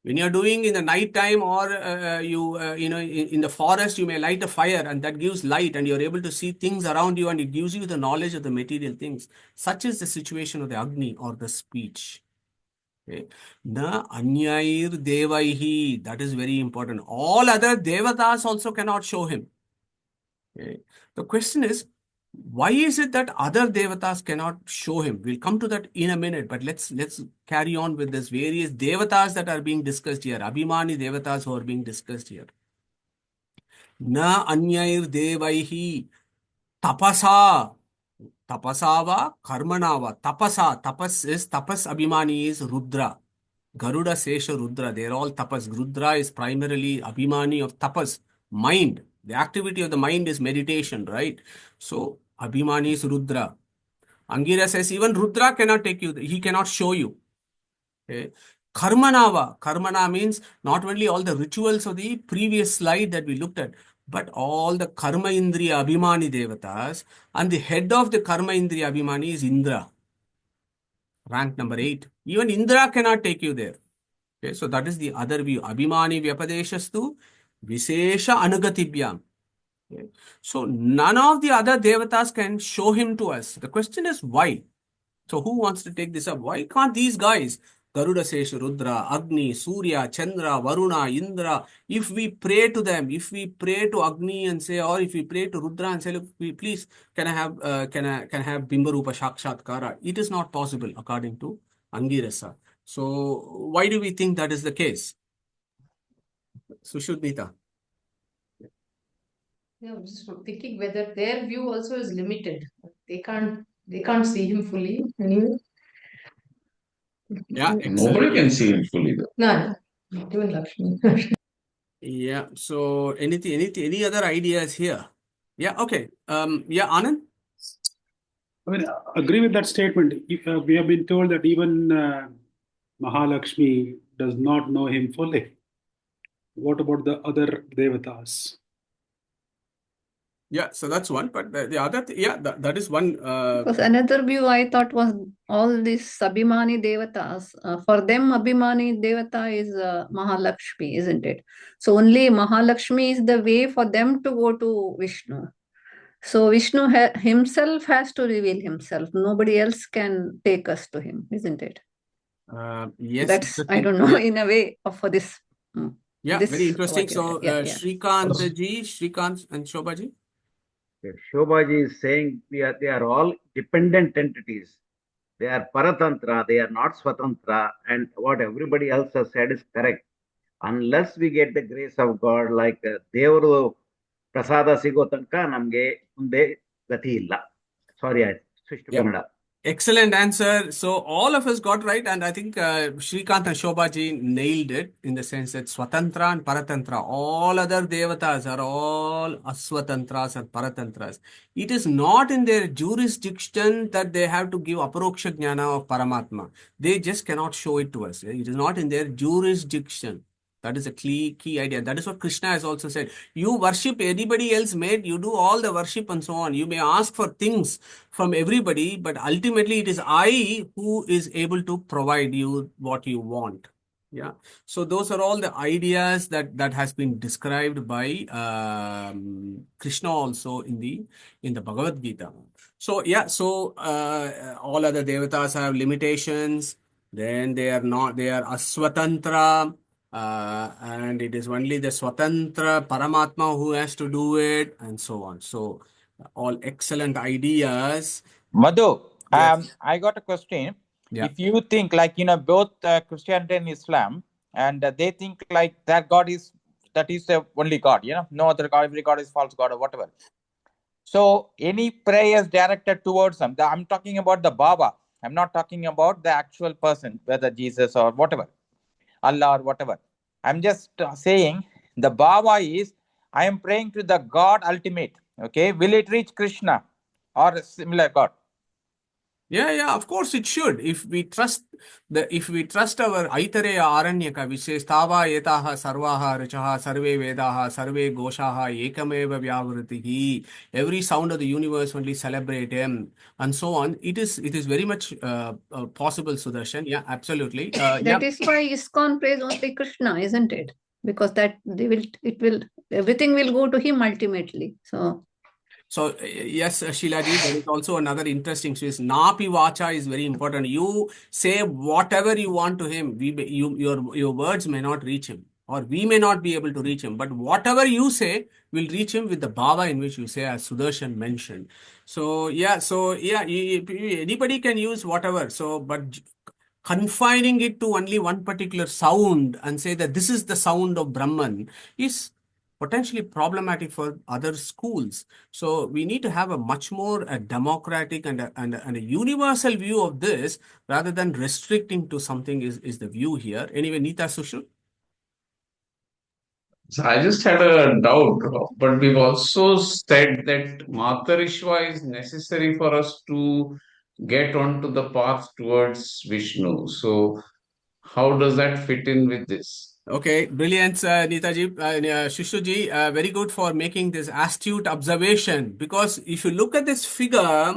When you're doing in the night time or in the forest, you may light a fire and that gives light and you're able to see things around you and it gives you the knowledge of the material things. Such is the situation of the Agni or the speech. Okay. Na anyair devaihi. That is very important. All other devatas also cannot show him. Okay. The question is, why is it that other devatas cannot show him? We'll come to that in a minute, but let's carry on with this various devatas that are being discussed here. Abhimani devatas who are being discussed here. Na anyair devaihi tapasa. Tapasava karmanava. Tapasa. Tapas Abhimani is Rudra. Garuda, Sesha, Rudra. They're all tapas. Rudra is primarily Abhimani of tapas. Mind. The activity of the mind is meditation, right? So, Abhimani is Rudra. Angirasa says, even Rudra cannot take you, he cannot show you. Okay. Karmanava. Karmana means not only all the rituals of the previous slide that we looked at, but all the Karma Indriya Abhimani Devatas. And the head of the Karma Indriya Abhimani is Indra. Rank number 8. Even Indra cannot take you there. Okay, so that is the other view. Abhimani Vyapadeshastu Visesha Anugatibhyam. Okay. So none of the other devatas can show him to us. The question is why? So who wants to take this up? Why can't these guys, Garuda Sesha, Rudra, Agni, Surya, Chandra, Varuna, Indra, if we pray to them, if we pray to Agni and say, or if we pray to Rudra and say, look, please, can I have Bimbarupa Shakshatkara? It is not possible according to Angirasa. So why do we think that is the case? Sushudnita. Yeah, I'm just thinking whether their view also is limited. They can't see him fully anyway. Yeah, Nobody can see him fully though. No, not even Lakshmi. Yeah. So any other ideas here? Yeah. Okay. Yeah, Anand. I mean, I agree with that statement. We have been told that even Mahalakshmi does not know him fully. What about the other devatas? Yeah, so that's one, but the other, that is one. Because another view I thought was all these Abhimani Devatas. For them, Abhimani Devata is Mahalakshmi, isn't it? So only Mahalakshmi is the way for them to go to Vishnu. So Vishnu himself has to reveal himself. Nobody else can take us to him, isn't it? Yes, that's I don't know, in a way for this. Yeah, this, very interesting. So Shrikant ji, Also- Shrikant and Shobha ji. Shobhaji is saying they are all dependent entities. They are Paratantra, they are not Swatantra, and what everybody else has said is correct. Unless we get the grace of God, like Devaru Prasada Sigotanka, Namge Munde Gati illa. Sorry, I switched to Kannada. Excellent answer. So all of us got right, and I think Shrikant and Shobha ji nailed it in the sense that Swatantra and Paratantra, all other devatas are all Aswatantras and Paratantras. It is not in their jurisdiction that they have to give Aparoksha Jnana of Paramatma. They just cannot show it to us. It is not in their jurisdiction. That is a key idea. That is what Krishna has also said. You worship anybody else made, you do all the worship and so on. You may ask for things from everybody, but ultimately it is I who is able to provide you what you want. Yeah. So those are all the ideas that has been described by Krishna also in the Bhagavad Gita. So yeah, so all other devatas have limitations. Then they are Aswatantra. And it is only the Swatantra Paramatma who has to do it, and so on. So, all excellent ideas. Madhu, Yes. I got a question. Yeah. If you think like, both Christianity and Islam, and they think like that is the only God, no other God, every God is false God or whatever. So any prayers directed towards them, I'm talking about the Baba. I'm not talking about the actual person, whether Jesus or whatever, Allah or whatever. I'm just saying the Baba is, I am praying to the God ultimate. Okay, will it reach Krishna or a similar God? Yeah, of course it should. If we trust our Aitareya Aranyaka, which says Tava etaha sarvaha richaha sarve vedaha sarve goshaha ekameva vyavritihi, every sound of the universe only celebrate him, and so on. It is very much possible, Sudarshan. Yeah, absolutely. That is why ISKCON prays only Krishna, isn't it? Because everything will go to him ultimately. So yes, Shilaji, there is also another interesting twist. Napi vacha is very important. You say whatever you want to him. Your words may not reach him, or we may not be able to reach him. But whatever you say will reach him with the bhava in which you say, as Sudarshan mentioned. So yeah, anybody can use whatever. So, but confining it to only one particular sound and say that this is the sound of Brahman is potentially problematic for other schools. So we need to have a much more democratic and a universal view of this rather than restricting to something is the view here. Anyway, Neeta, Sushil? So I just had a doubt, but we've also said that Matarishva is necessary for us to get onto the path towards Vishnu. So how does that fit in with this? Okay, brilliant, Neetaji, Shushuji, very good for making this astute observation. Because if you look at this figure,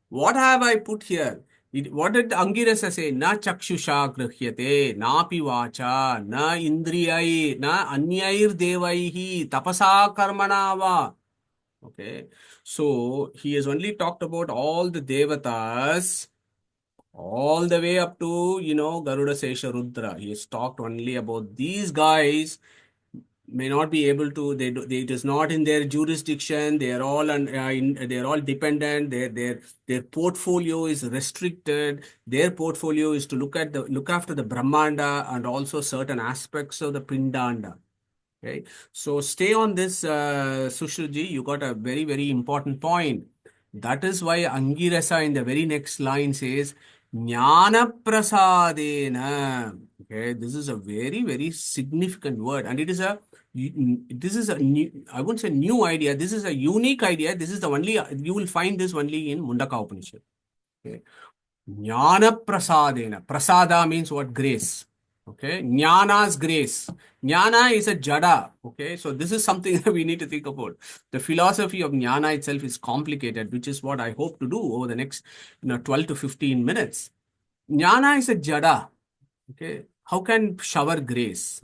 what have I put here? What did Angirasa say? Na chakshusha grhyate, na pivacha, na indriyai, na anyair devaihi, tapasa karmana va. Okay, so he has only talked about all the devatas all the way up to, Garuda Sesha Rudra. He has talked only about these guys may not be able to, it is not in their jurisdiction. They are all, they are all dependent. Their portfolio is restricted. Their portfolio is to look after the Brahmanda and also certain aspects of the Pindanda. Okay. So stay on this, Sushilji. You got a very, very important point. That is why Angirasa in the very next line says, Jnana prasadena. Okay, this is a very, very significant word, and this is a new, I wouldn't say new idea. This is a unique idea. This is the only, you will find this only in Mundaka Upanishad. Okay, Jnana prasadena. Prasada means what? Grace. Okay, Jnana's grace. Jnana is a jada. Okay, so this is something that we need to think about. The philosophy of Jnana itself is complicated, which is what I hope to do over the next 12 to 15 minutes. Jnana is a jada. Okay, how can shower grace?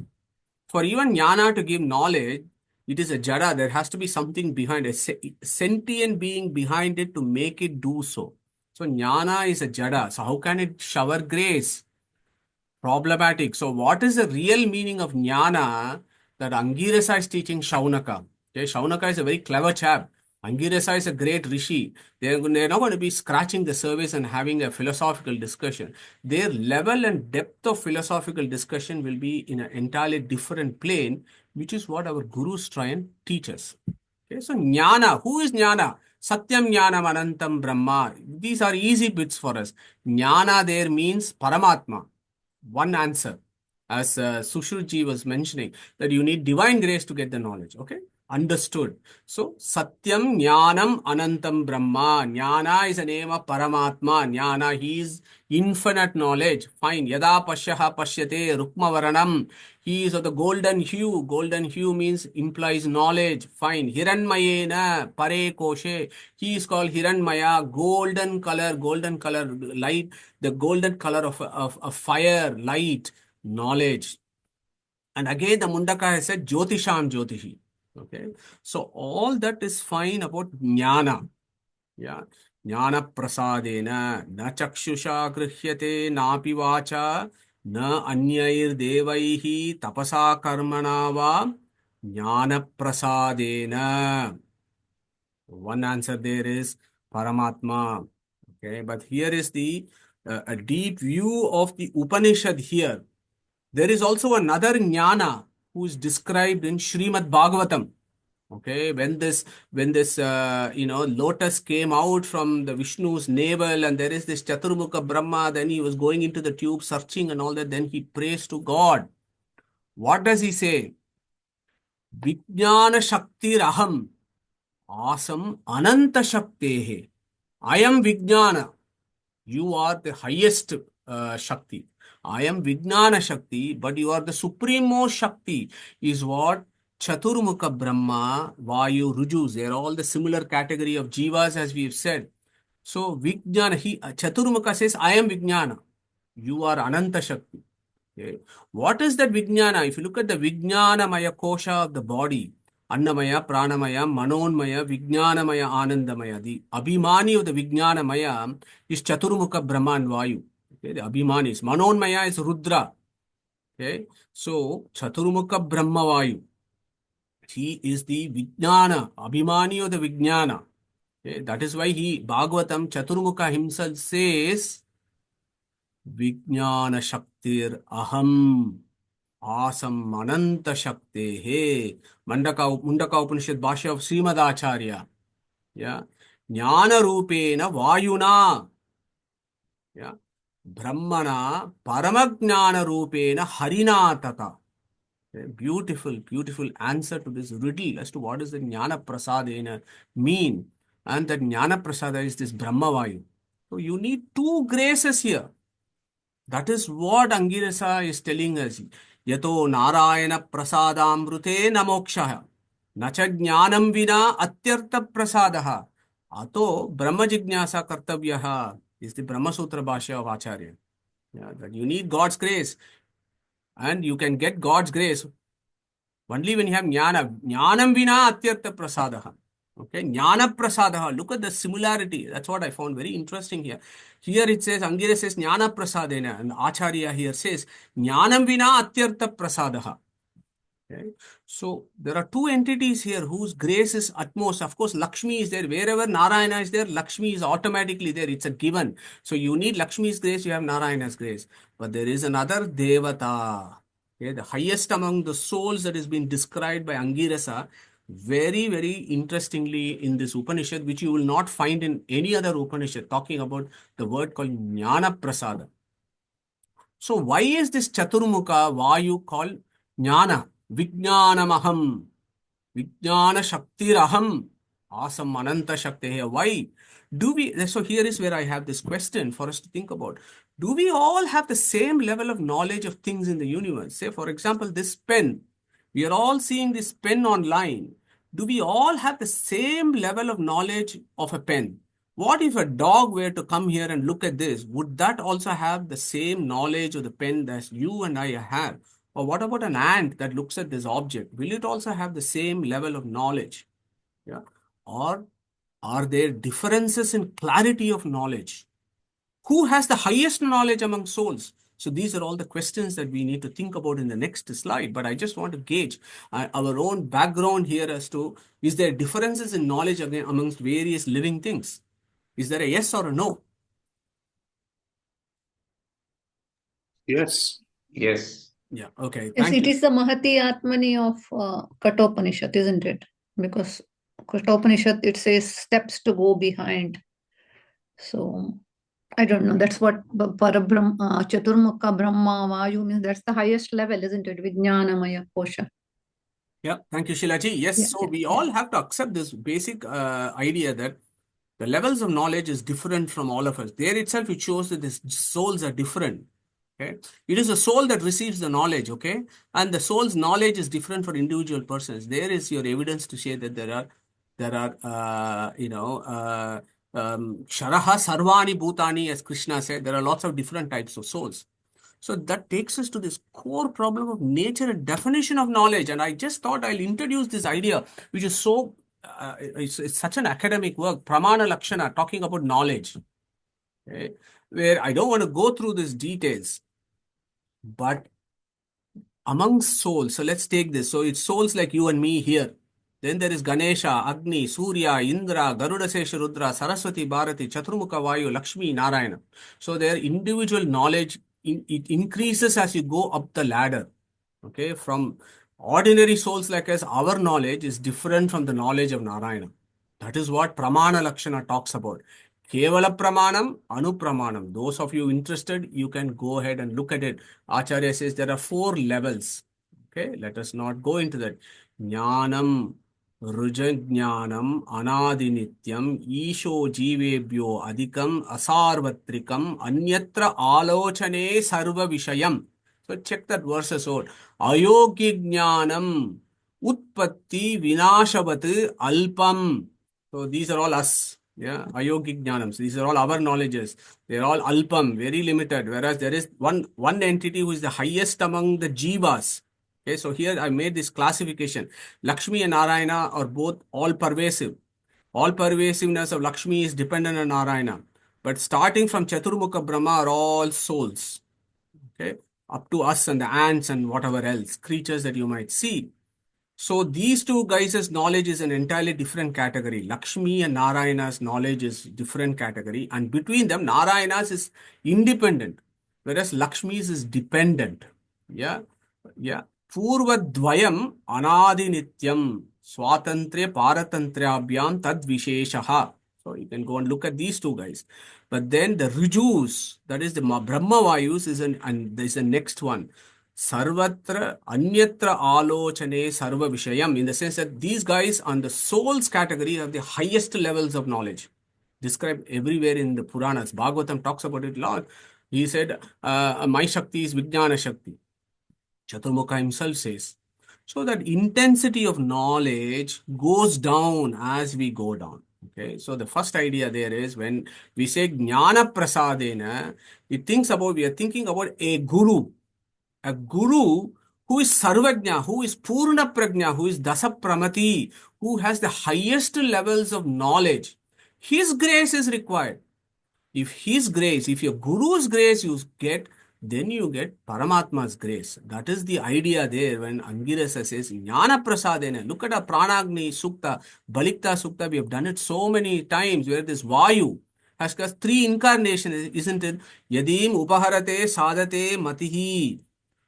For even Jnana to give knowledge, it is a jada. There has to be something behind it, a sentient being behind it to make it do so. So Jnana is a jada. So how can it shower grace? Problematic. So what is the real meaning of Jnana that Angirasa is teaching Shuanaka? Okay, Shuanaka is a very clever chap. Angirasa is a great rishi. They're not going to be scratching the surface and having a philosophical discussion. Their level and depth of philosophical discussion will be in an entirely different plane, which is what our gurus try and teach us. Okay, so Jnana, who is Jnana? Satyam Jnanam Anantam Brahma. These are easy bits for us. Jnana there means Paramatma. One answer, as Sushruji was mentioning, that you need divine grace to get the knowledge. Okay, understood. So Satyam Jnanam Anantam Brahma. Jnana is a name of Paramatma. Jnana, he is infinite knowledge. Fine. Yada Pashyaha Pashyate Rukmavaranam. He is of the golden hue. Golden hue means implies knowledge. Fine. Hiranmayena Pare Koshe. He is called Hiranmaya. Golden color, light, the golden color of fire, light, knowledge. And again, the Mundaka has said Jyotisham Jyotihi. Okay. So all that is fine about Jnana. Yeah. Jnana prasadena na chakshusha grhyate napi vacha na anyair devaihi tapasa karmana va jnana prasadena. One answer there is Paramatma. Okay, but here is the a deep view of the Upanishad here. There is also another jnana who is described in Srimad Bhagavatam. Okay, when this lotus came out from the Vishnu's navel, and there is this Chaturmukha Brahma, then he was going into the tube searching and all that, then he prays to God. What does he say? Vijnana Shaktir Aham Asam Ananta Shaktehe. I am Vijnana. You are the highest Shakti. I am Vijnana Shakti, but you are the supreme Shakti, is what Chaturmukha Brahma, Vayu, Rujus, they are all the similar category of Jivas, as we have said. So, Vijnana, Chaturmukha says, I am Vijnana. You are Ananta Shakti. Okay. What is that Vijnana? If you look at the Vijnanamaya Kosha of the body, Annamaya, Pranamaya, Manonmaya, Vijnanamaya, Anandamaya. The Abhimani of the Vijnanamaya is Chaturmukha Brahman Vayu. Okay. The Abhimani is Manonmaya is Rudra. Okay. So Chaturmukha Brahma Vayu. He is the Vijnana, Abhimani of the Vijnana. Okay. That is why Bhagavatam, Chaturmukha himself says, Vijnana Shaktir Aham. Asam Ananta Shaktehe. Mundaka Upanishad Bhashya of Srimad Acharya. Yeah. Jnana Rupena Vayuna. Yeah. Brahmana Paramajnana Rupena Harina Tata. Beautiful, beautiful answer to this riddle as to what does the Jnana Prasadena mean. And that Jnana Prasada is this Brahma Vayu. So you need two graces here. That is what Angirasa is telling us. Yato Narayana Prasadamrute Namokshaha. Nacha Jnanam Vina Atyartha Prasadaha. Ato Brahma Jignasa Kartavyaha is the Brahma Sutra Bhashya of Acharya. Yeah, that you need God's grace. And you can get God's grace only when you have Jnana. Jnanam Vina Atyartha Prasadaha. Okay, Jnana Prasadaha. Look at the similarity. That's what I found very interesting here. Here it says, Angirasa says Jnana Prasadena, and Acharya here says Jnanam Vina Atyartha Prasadaha. Okay, so there are two entities here whose grace is utmost. Of course, Lakshmi is there. Wherever Narayana is there, Lakshmi is automatically there. It's a given. So you need Lakshmi's grace, you have Narayana's grace. But there is another Devata. Okay, the highest among the souls that has been described by Angirasa very, very interestingly in this Upanishad, which you will not find in any other Upanishad, talking about the word called Jnana Prasada. So why is this Chaturmukha Vayu called Jnana? Vijnanamaham. Vijnana Shaktiraham. Awesome Ananta Shakti. Why do we? So here is where I have this question for us to think about. Do we all have the same level of knowledge of things in the universe? Say, for example, this pen. We are all seeing this pen online. Do we all have the same level of knowledge of a pen? What if a dog were to come here and look at this? Would that also have the same knowledge of the pen that you and I have? Or what about an ant that looks at this object? Will it also have the same level of knowledge? Yeah. Or are there differences in clarity of knowledge? Who has the highest knowledge among souls? So these are all the questions that we need to think about in the next slide. But I just want to gauge our own background here as to, is there differences in knowledge amongst various living things? Is there a yes or a no? Yes. Yes. Yeah, okay. Yes, Thank it you. is the Mahati Atmani of Kathopanishad, isn't it? Because Kathopanishad, it says steps to go behind. So I don't know. That's what Parabrahma, Chaturmukha Brahma Vayu means. That's the highest level, isn't it? Vijnanamaya Kosha. Yeah, thank you, Shilaji. Yes, Yeah, so yeah, we all have to accept this basic idea that the levels of knowledge is different from all of us. There itself, it shows that the souls are different. Okay, it is the soul that receives the knowledge. Okay, and the soul's knowledge is different for individual persons. There is your evidence to say that there are Sharaha Sarvani Bhutani, as Krishna said. There are lots of different types of souls. So that takes us to this core problem of nature and definition of knowledge. And I just thought I'll introduce this idea, which is so, it's such an academic work, Pramana Lakshana, talking about knowledge, okay, where I don't want to go through these details, but among souls, so let's take this. So it's souls like you and me here. Then there is Ganesha, Agni, Surya, Indra, Garuda Sesha Rudra, Saraswati, Bharati, Chaturmukha Vayu, Lakshmi, Narayana. So their individual knowledge, it increases as you go up the ladder. Okay, from ordinary souls like us, our knowledge is different from the knowledge of Narayana. That is what Pramana Lakshana talks about. Kevala Pramanam, Anupramanam. Those of you interested, you can go ahead and look at it. Acharya says there are 4 levels. Okay, let us not go into that. Jnanam, Rujajnanam Anadinityam Isho Jivebhyo Adhikam Asarvatrikam Anyatra Alochane Sarva Vishayam. So check that verses out. Ayogijnanam Utpatti Vinashavat Alpam. So these are all us. Yeah, Ayogijnanams. These are all our knowledges. They are all Alpam, very limited. Whereas there is one entity who is the highest among the Jivas. Okay, so here I made this classification. Lakshmi and Narayana are both all pervasive. All pervasiveness of Lakshmi is dependent on Narayana. But starting from Chaturmukha Brahma are all souls. Okay, up to us and the ants and whatever else, creatures that you might see. So these two guys' knowledge is an entirely different category. Lakshmi and Narayana's knowledge is different category. And between them, Narayana's is independent, whereas Lakshmi's is dependent. Yeah. Purvadvayam anadinityam swatantre paratantrabhyam tad visheshaha. So you can go and look at these two guys. But then the Rijus, that is the Brahma Vayus, and there's the next one. Sarvatra Anyatra Alochane Sarva Vishayam, in the sense that these guys on the souls category have the highest levels of knowledge. Described everywhere in the Puranas. Bhagavatam talks about it a lot. He said, my Shakti is Vijnana Shakti. Chaturmukha himself says. So that intensity of knowledge goes down as we go down. Okay, so the first idea there is when we say Jnana Prasadena, we are thinking about a guru. A guru who is Sarvajna, who is Purna Prajna, who is Dasa Pramati, who has the highest levels of knowledge. His grace is required. If his grace, if your guru's grace you get, then you get Paramatma's grace. That is the idea there when Angirasa says, Jnana Prasadena. Look at our Pranagni Sukta, Balikta Sukta. We have done it so many times where this Vayu has got 3 incarnations, isn't it? Yadim Upaharate Sadate Matihi.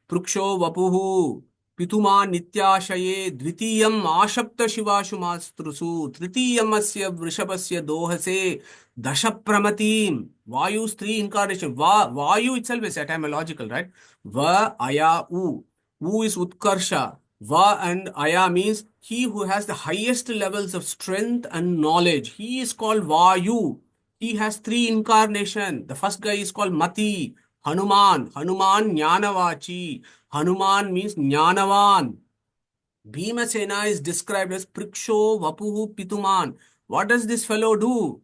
Pruksho Vapuhu Pituma Nityashaye Dvitiyam Ashapta Shivashu Mastrusu Tritiyam Asya Vrishabasya Dohase Dashapramatim. Vayu's 3 incarnation. Vayu itself is etymological, right? Va, Aya, U. U is Utkarsha. Va and Aya means he who has the highest levels of strength and knowledge. He is called Vayu. He has 3 incarnations. The first guy is called Mati. Hanuman Jnanavachi. Hanuman means Jnanavan. Bhimasena is described as Priksho Vapuhu Pituman. What does this fellow do?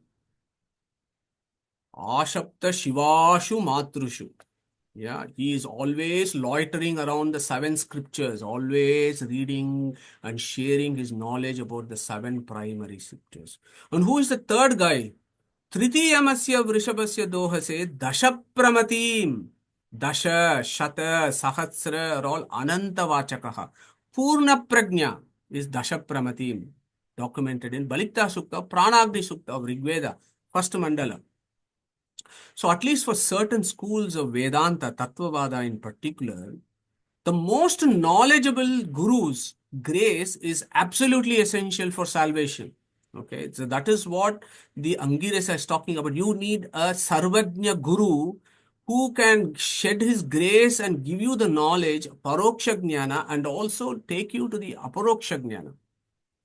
Ashapta Shivashu Matrushu. Yeah, he is always loitering around the 7 scriptures, always reading and sharing his knowledge about the 7 primary scriptures. And who is the third guy? Tritiyamasya Vrishabasya Dohase Dashapramatim. Dasha, Shata, Sahasra are all Ananta Vachakaha. Purna Prajna is Dashapramatim, documented in Balikta Sukta, Pranagni Sukta of Rigveda, first mandala. So at least for certain schools of Vedanta, Tattvavada in particular, the most knowledgeable guru's grace is absolutely essential for salvation. Okay, so that is what the Angirasa is talking about. You need a Sarvajna guru who can shed his grace and give you the knowledge, Paroksha Jnana, and also take you to the Aparoksha Jnana.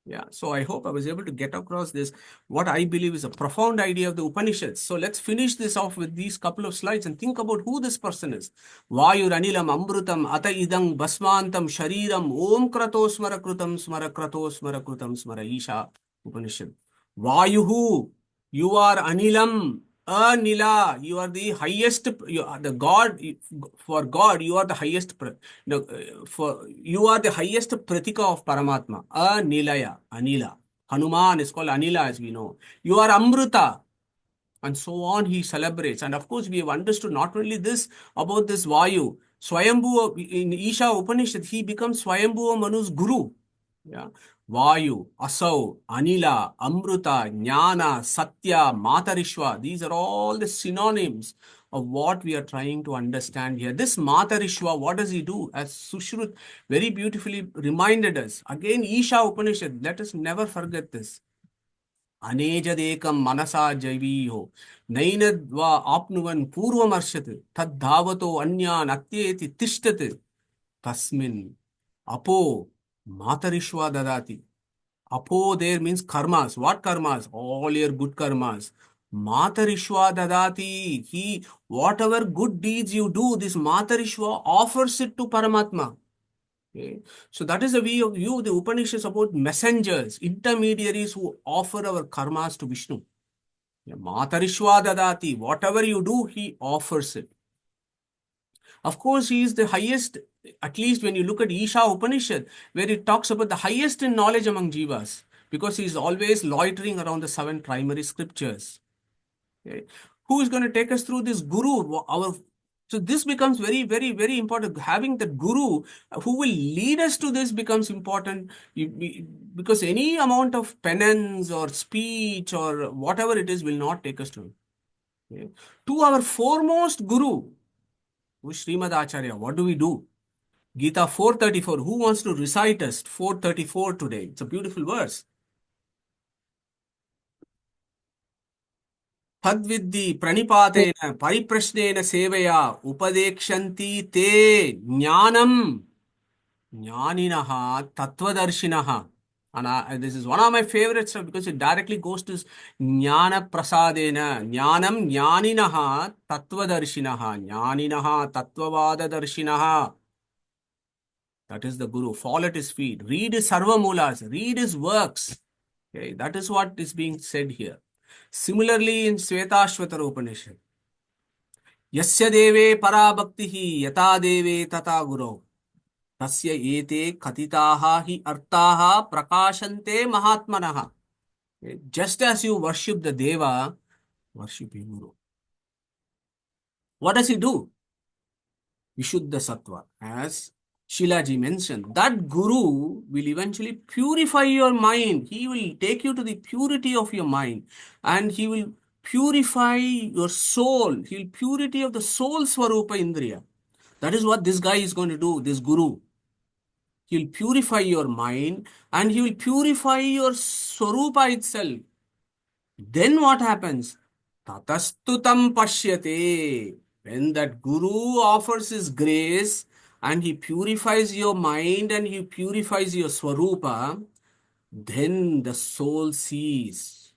Yeah, so I hope I was able to get across this, what I believe is a profound idea of the Upanishads. So let's finish this off with these couple of slides and think about who this person is. Vayur anilam amrutam ata idang basmantam shariram om krato smara krutam smara Isha Upanishad. Vayuhu, you are anilam. Anila, you are the highest, you are the God, for God, you are the highest, you are the highest pratika of Paramatma. Anilaya, Anila. Hanuman is called Anila, as we know. You are Amruta. And so on, he celebrates. And of course, we have understood not only this about this Vayu. Swayambhu, in Isha Upanishad, he becomes Swayambhu Manu's guru. Yeah. Vayu, Asau, Anila, Amruta, Jnana, Satya, Matarishwa. These are all the synonyms of what we are trying to understand here. This Matarishwa, what does he do? As Sushrut very beautifully reminded us. Again, Isha Upanishad, let us never forget this. Anejadekam manasa jaiviho nainadva apnuvan purvamarshate tad dhavato anyan atyeti tishtate tasmin apo Matarishwa dadati. Apo there means karmas. What karmas? All your good karmas. Matarishwa dadati. He, whatever good deeds you do, this Matarishwa offers it to Paramatma. Okay. So that is the view of the Upanishads about messengers, intermediaries who offer our karmas to Vishnu. Matarishwa dadati. Whatever you do, he offers it. Of course, he is the highest, at least when you look at Isha Upanishad, where it talks about the highest in knowledge among jivas, because he is always loitering around the 7 primary scriptures. Okay. Who is going to take us through this guru? So this becomes very, very, very important. Having that guru who will lead us to this becomes important, because any amount of penance or speech or whatever it is will not take us to him. Okay. To our foremost guru, Srimad Acharya, what do we do? Gita 4:34. Who wants to recite us 4:34 today? It's a beautiful verse. Tadviddi pranipatena pariprashnena sevaya upadekshanti te jnanam jnaninaha tattvadarshinaha. And this is one of my favorite stuff because it directly goes to jnana prasadena. Jnanam jnaninaha tattvadarshinaha. Jnaninaha tattvavadadarshinaha. That is the guru. Fall at his feet. Read his sarvamulas. Read his works. Okay, that is what is being said here. Similarly, in Shvetashvatara Upanishad, Yasya deve parabhaktihi yata deve tata guru. Tasya ete katitaha hi artaha prakashante mahatmanaha. Okay, just as you worship the Deva, worship your Guru. What does he do? Vishuddha Sattva. As Shilaji mentioned, that guru will eventually purify your mind. He will take you to the purity of your mind, and he will purify your soul. He will purity of the soul Swarupa Indriya. That is what this guy is going to do, this guru. He will purify your mind and he will purify your Swarupa itself. Then what happens? Tatastutam pashyate. When that guru offers his grace and he purifies your mind and he purifies your Swarupa, then the soul sees.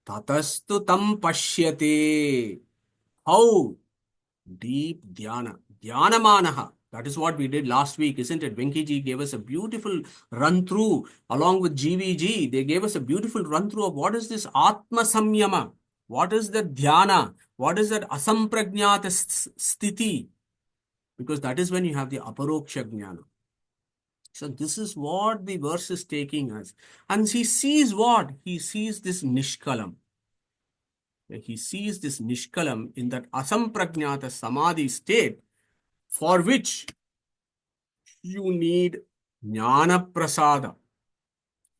Tatastutam pashyate. How? Deep dhyana. Dhyanamanaha. That is what we did last week, isn't it? Venkiji gave us a beautiful run through along with GVG. They gave us a beautiful run through of what is this Atma Samyama? What is the dhyana? What is that asamprajnata sthiti? Because that is when you have the aparoksha jnana. So this is what the verse is taking us. And he sees what? He sees this nishkalam. He sees this nishkalam in that asamprajnata samadhi state, for which you need jnana prasada.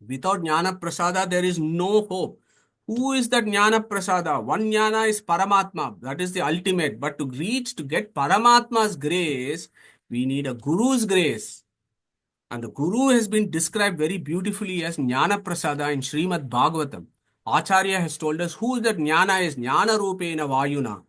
Without jnana prasada, there is no hope. Who is that jnana prasada? One jnana is Paramatma. That is the ultimate. But to get Paramatma's grace, we need a guru's grace. And the guru has been described very beautifully as jnana prasada in Srimad Bhagavatam. Acharya has told us who that jnana is. Jnana rupena vayuna.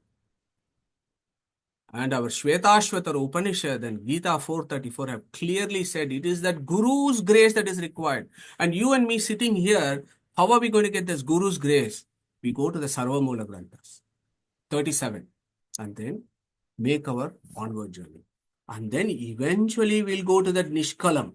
And our Shvetashvatara Upanishad and Gita 4:34 have clearly said it is that Guru's grace that is required. And you and me sitting here, how are we going to get this Guru's grace? We go to the Sarvamula Granthas, 37, and then make our onward journey. And then eventually we'll go to that Nishkalam.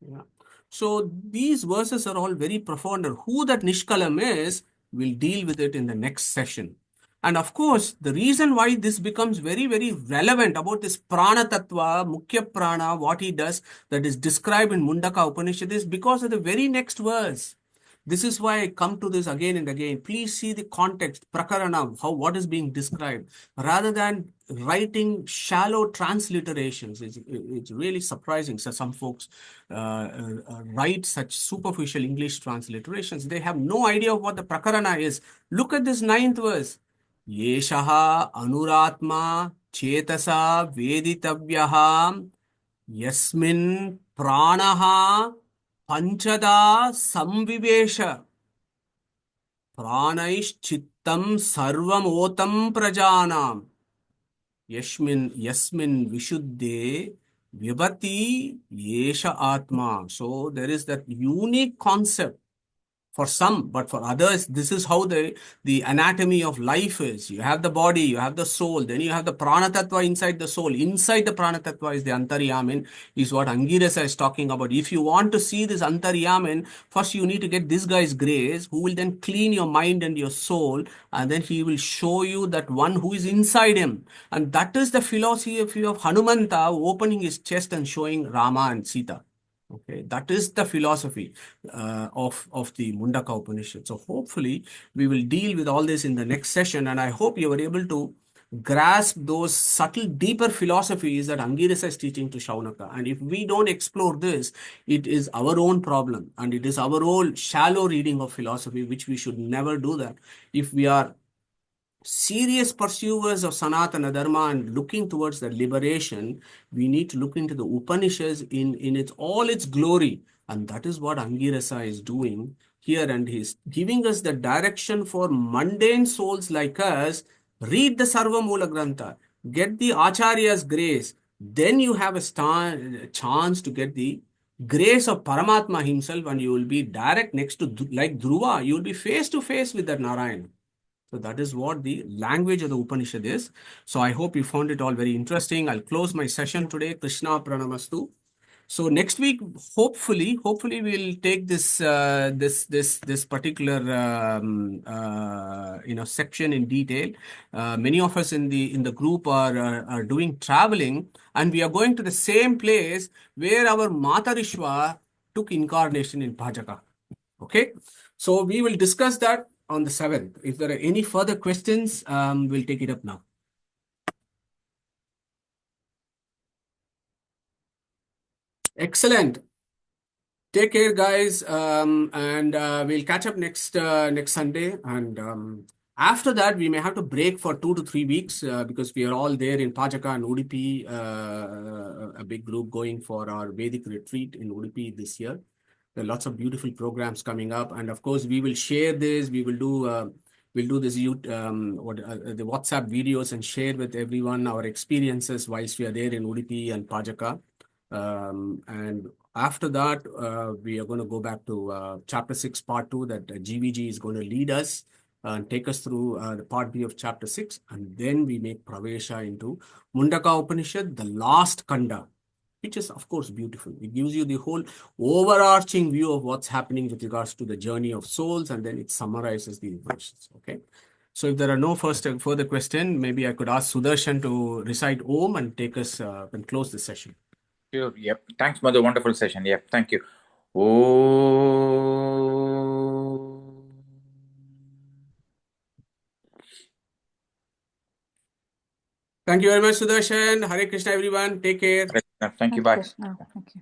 Yeah. So these verses are all very profound. And who that Nishkalam is, we'll deal with it in the next session. And of course, the reason why this becomes very, very relevant about this prana tattva, mukhya prana, what he does, that is described in Mundaka Upanishad, is because of the very next verse. This is why I come to this again and again. Please see the context, prakarana, what is being described, rather than writing shallow transliterations. It's really surprising. So some folks write such superficial English transliterations. They have no idea of what the prakarana is. Look at this 9th verse. Yeshaha anuratma chetasa veditavyaha yasmin pranaha panchada samvivesha pranaish chittam sarvamotam prajanam yasmin vishuddhe Vibhati Yesha Atma. So there is that unique concept for some, but for others, this is how the anatomy of life is. You have the body, you have the soul, then you have the prana tattva inside the soul. Inside the prana tattva is the antaryamin, is what Angirasa is talking about. If you want to see this antaryamin, first you need to get this guy's grace, who will then clean your mind and your soul, and then he will show you that one who is inside him. And that is the philosophy of Hanumanta opening his chest and showing Rama and Sita. Okay, that is the philosophy of the Mundaka Upanishad. So hopefully we will deal with all this in the next session, and I hope you were able to grasp those subtle, deeper philosophies that Angirasa is teaching to Shuanaka. And if we don't explore this, it is our own problem, and it is our own shallow reading of philosophy, which we should never do that. If we are serious pursuers of Sanatana Dharma and looking towards the liberation, we need to look into the Upanishads in its all its glory. And that is what Angirasa is doing here. And he's giving us the direction for mundane souls like us. Read the Sarva Mula Grantha. Get the Acharya's grace. Then you have a chance to get the grace of Paramatma himself, and you will be direct next to, like Dhruva, you will be face to face with that Narayana. So that is what the language of the Upanishad is. So I hope you found it all very interesting. I'll close my session today. Krishna Pranamastu. So next week, hopefully we'll take this this particular section in detail. Many of us in the group are doing traveling, and we are going to the same place where our Matarishwa took incarnation in Bhajaka. Okay, so we will discuss that on the 7th. If there are any further questions, we'll take it up now. Excellent. Take care, guys, and we'll catch up next Sunday. And after that, we may have to break for 2 to 3 weeks because we are all there in Pajaka and Udupi, a big group going for our Vedic retreat in Udupi this year. There are lots of beautiful programs coming up, and of course, we will share this. We will do this the WhatsApp videos and share with everyone our experiences whilst we are there in Udupi and Pajaka. And after that, we are going to go back to chapter 6, part 2, that GVG is going to lead us and take us through the part B of chapter 6. And then we make Pravesha into Mundaka Upanishad, the last Kanda, which is, of course, beautiful. It gives you the whole overarching view of what's happening with regards to the journey of souls, and then it summarizes the Upanishads. Okay. So if there are no further question, maybe I could ask Sudarshan to recite Om and take us and close the session. Sure. Yep. Thanks, Madhu. Wonderful session. Yep. Thank you. Oh. Thank you very much, Sudarshan. Hare Krishna, everyone. Take care. Thank you. Bye. Krishna. Thank you.